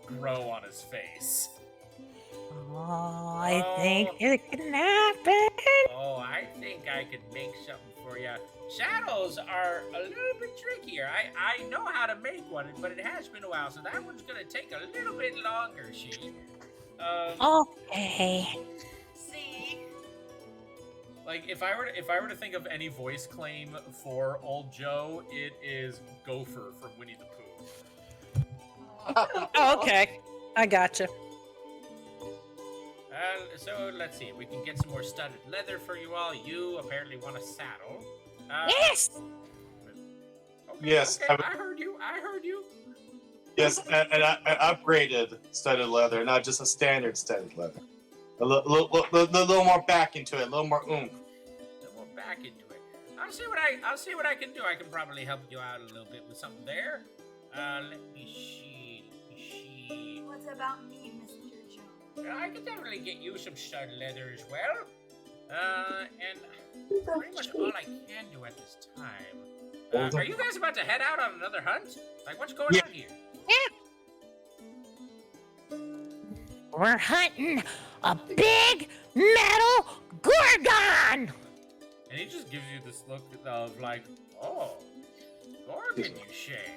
A: grow on his face.
E: Oh, I think it can happen.
A: Oh, I think I could make something for you. Shadows are a little bit trickier. I know how to make one, but it has been a while, so that one's gonna take a little bit longer, she.
E: Okay.
C: See?
A: Like if I were to think of any voice claim for Old Joe, it is Gopher from Winnie the Pooh.
E: Oh, okay. I gotcha.
A: So let's see. We can get some more studded leather for you all. You apparently want a saddle.
E: Yes!
A: Okay,
B: Yes,
A: okay, I heard you. I heard you.
B: Yes, and upgraded studded leather, not just a standard studded leather. A little more back into it, a little more oomph.
A: A little more back into it. I'll see what I can do. I can probably help you out a little bit with something there. Let me see.
C: What's about me, Mr. Joe?
A: I can definitely get you some studded leather as well. And pretty much all I can do at this time. Are you guys about to head out on another hunt? Like, what's going on here?
E: We're hunting a big metal Gorgon!
A: And he just gives you this look of like, oh, Gorgon, you say?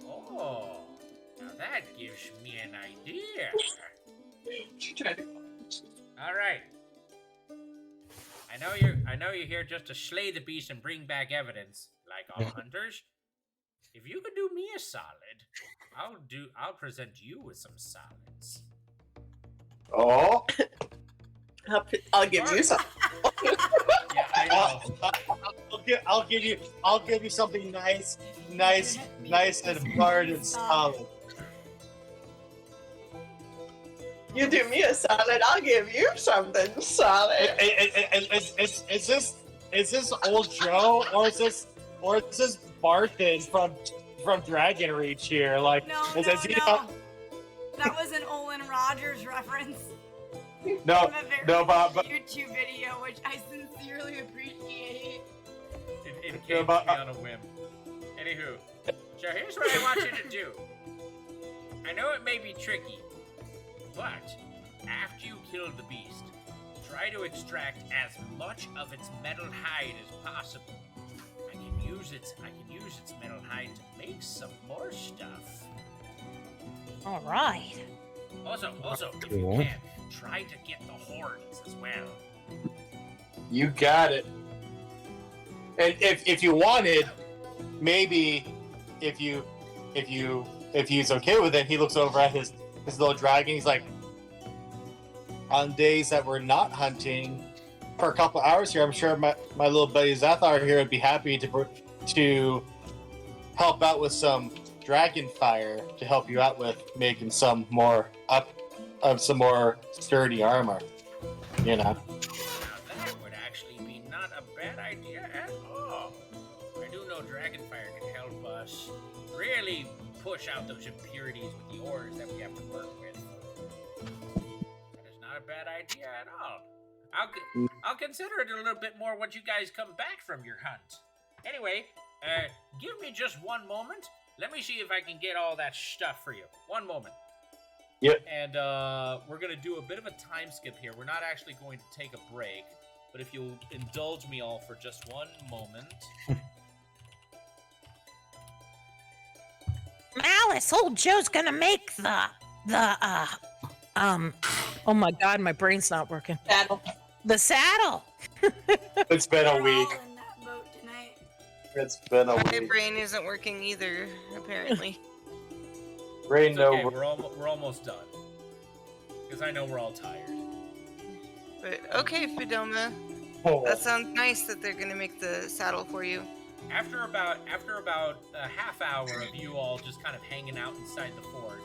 A: Oh, now that gives me an idea. All right. I know you're here just to slay the beast and bring back evidence, like all hunters. If you could do me a solid, I'll present you with some solids.
B: Oh,
F: I'll give you some.
A: Yeah, I know.
B: I'll give you something nice and hard and solid.
F: You do me a solid, I'll give you something solid.
B: Is this Old Joe or is this Barthen from Dragon Reach here? Like,
C: No. That was an Olin Rogers reference.
B: No,
C: From a very
B: but
C: YouTube video, which I sincerely appreciate.
A: It came to me on a whim. Anywho, so here's what I want you to do. I know it may be tricky, but after you kill the beast, try to extract as much of its metal hide as possible. I can use its metal hide to make some more stuff.
E: All right.
A: Also, if
G: Cool.
A: you can, try to get the horns as well.
B: you got it. And if you wanted, maybe if he's okay with it, he looks over at his little dragon. He's like, on days that we're not hunting for a couple hours here, I'm sure my little buddy Zathar here would be happy to help out with some dragon fire to help you out with making some more sturdy armor. You know.
A: Now that would actually be not a bad idea at all. I do know Dragonfire can help us really push out those impurities with the ores that we have to work with. That is not a bad idea at all. I'll consider it a little bit more once you guys come back from your hunt. Anyway, give me just one moment. Let me see if I can get all that stuff for you. One moment.
B: Yep.
A: And we're going to do a bit of a time skip here. We're not actually going to take a break, but if you'll indulge me all for just one moment.
E: Malice, Old Joe's gonna make oh my god, my brain's not working.
F: Saddle.
E: The saddle.
B: It's been a
C: We're
B: week.
C: all in that boat tonight.
B: It's been a
D: My
B: week.
D: brain isn't working either, apparently.
B: Rain
A: It's okay,
B: no.
A: we're almost done. Because I know we're all tired.
D: But okay, Fidoma. That sounds nice that they're gonna make the saddle for you.
A: After about a half hour of you all just kind of hanging out inside the forge,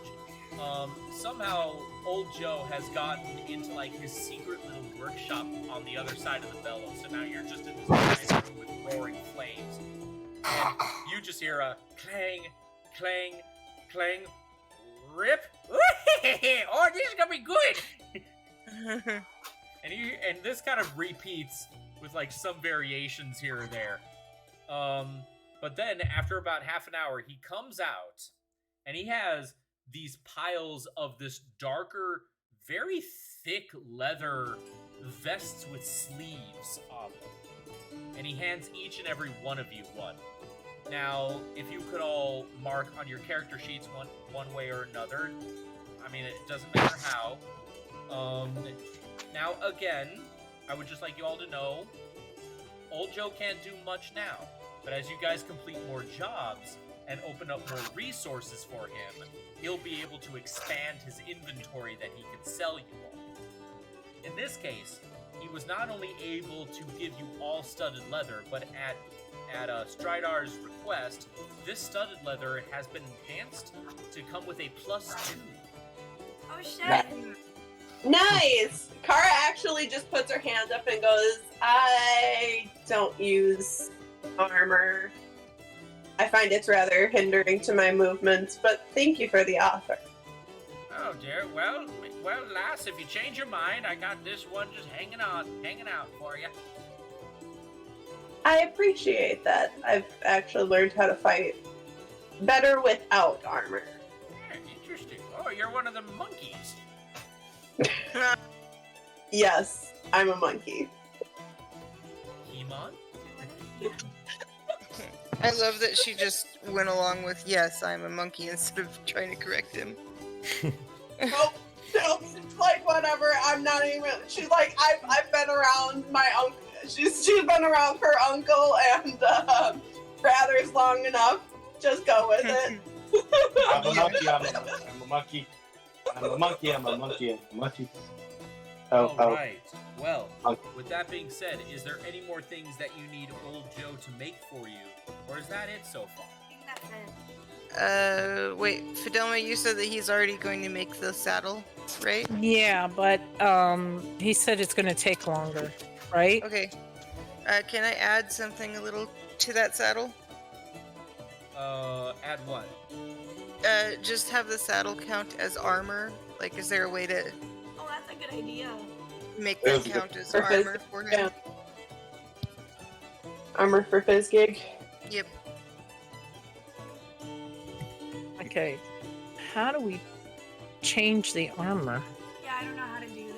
A: somehow Old Joe has gotten into like his secret little workshop on the other side of the bellow. So now you're just in this giant room with roaring flames, and you just hear a clang, clang, clang, rip. Oh, this is gonna be good. And this kind of repeats with like some variations here or there. But then after about half an hour, he comes out and he has these piles of this darker, very thick leather vests with sleeves on them. And he hands each and every one of you one. Now, if you could all mark on your character sheets one way or another, I mean, it doesn't matter how. Now, again, I would just like you all to know, Old Joe can't do much now, but as you guys complete more jobs and open up more resources for him, he'll be able to expand his inventory that he can sell you all. In this case, he was not only able to give you all studded leather, but at Stridar's request, this studded leather has been enhanced to come with a +2.
C: Oh shit.
F: Nice! Kara actually just puts her hand up and goes, I don't use armor. I find it's rather hindering to my movements, but thank you for the offer.
A: Oh dear, well, lass, if you change your mind, I got this one just hanging out for you.
F: I appreciate that. I've actually learned how to fight better without armor.
A: Yeah, interesting. Oh, you're one of the monkeys.
F: Yes, I'm a monkey.
A: Hemon?
D: I love that she just went along with, yes, I'm a monkey, instead of trying to correct him.
F: Nope, like whatever. I'm not even. She's like, I've been around my uncle. She's been around her uncle and brothers long enough. Just go with it.
B: I'm a monkey. I'm a monkey. I'm a monkey. I'm a monkey. I'm a monkey.
A: Alright. Well, with that being said, is there any more things that you need Old Joe to make for you? Or is that it so far?
C: I think that's it.
D: Wait, Fidelma, you said that he's already going to make the saddle, right?
E: Yeah, but he said it's going to take longer, right?
D: Okay. Can I add something a little to that saddle?
A: Add what?
D: Just have the saddle count as armor. Like, is there a way to
C: Oh, that's a good idea.
D: make that count as
F: For
D: armor for him?
F: Yeah. Armor for Fizzgig.
D: Yep.
E: Okay. How do we change the armor?
C: Yeah, I don't know how to do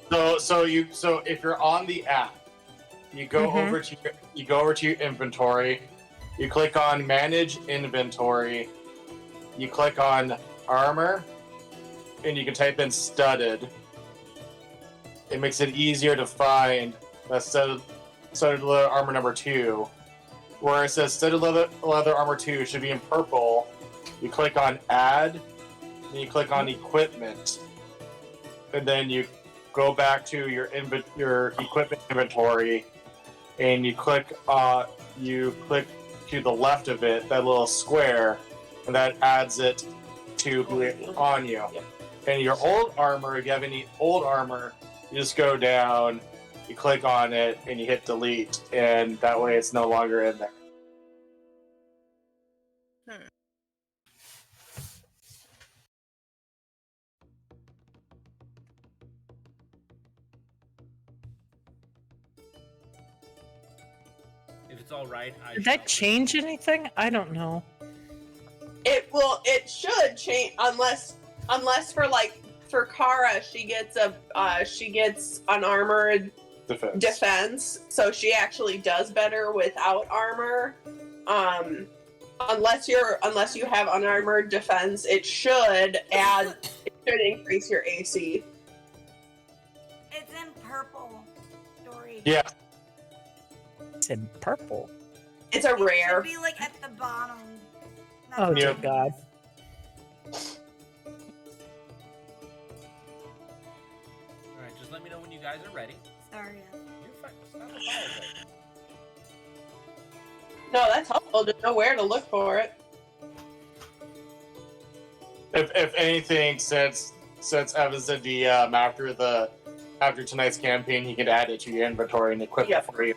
C: that.
B: So if you're on the app, you go over to your inventory, you click on Manage Inventory, you click on Armor, and you can type in Studded. It makes it easier to find the studded leather armor number 2. Where it says studded leather armor 2 should be in purple. You click on Add, then you click on Equipment, and then you go back to your equipment inventory, and you click to the left of it, that little square, and that adds it to on you. And your old armor, if you have any old armor, you just go down, you click on it, and you hit delete, and that way it's no longer in there.
A: If it's alright,
E: Did that change anything? I don't know.
F: It should change unless for Kara she gets an armored defense, so she actually does better without armor. Unless you have unarmored defense, it should increase your AC.
C: It's in purple, Dory.
B: Yeah.
E: It's in purple.
F: It's a
C: It
F: rare.
C: should be like at the bottom. Not
E: Oh
C: the
E: dear
C: top.
E: God.
A: Alright, just let me know when you guys are ready.
C: Sorry.
A: You're fine. Stop apologizing.
F: No, that's helpful to know where to look for it.
B: If anything, since Evan's in DM after tonight's campaign, he could add it to your inventory and equip it for you.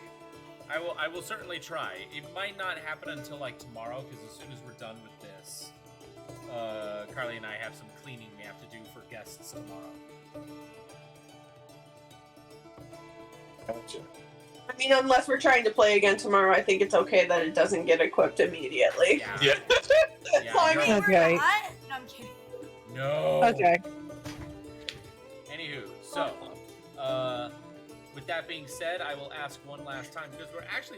A: I will certainly try. It might not happen until like tomorrow, because as soon as we're done with this, Carly and I have some cleaning we have to do for guests tomorrow.
B: Gotcha.
F: I mean, unless we're trying to play again tomorrow, I think it's okay that it doesn't get equipped immediately.
A: Yeah.
B: Yeah.
F: So, I
C: I mean,
F: mean,
E: Okay.
C: we're not. No, I'm kidding.
A: No.
E: Okay.
A: Anywho, so, with that being said, I will ask one last time because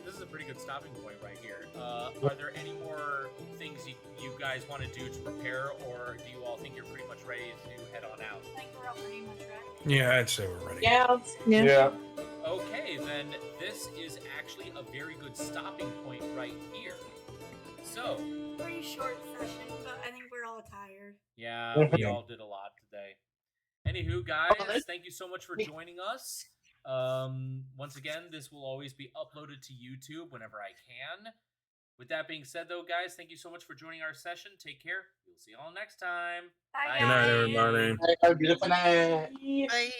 A: this is a pretty good stopping point right here. Are there any more things you guys want to do to prepare, or do you all think you're pretty much ready to head on out?
C: I think we're all pretty much ready.
G: Yeah, I'd say we're ready.
F: Yeah.
I: Yeah.
A: Okay, then this is actually a very good stopping point right here. So,
C: Pretty short session, but I think we're all tired.
A: yeah, we all did a lot today. Anywho, guys, thank you so much for joining us. Once again, this will always be uploaded to YouTube whenever I can. With that being said, though, guys, thank you so much for joining our session. Take care. We'll see you all next time.
C: Bye,
A: Bye.
G: Good night, everybody.
B: Have a beautiful night.
D: Bye.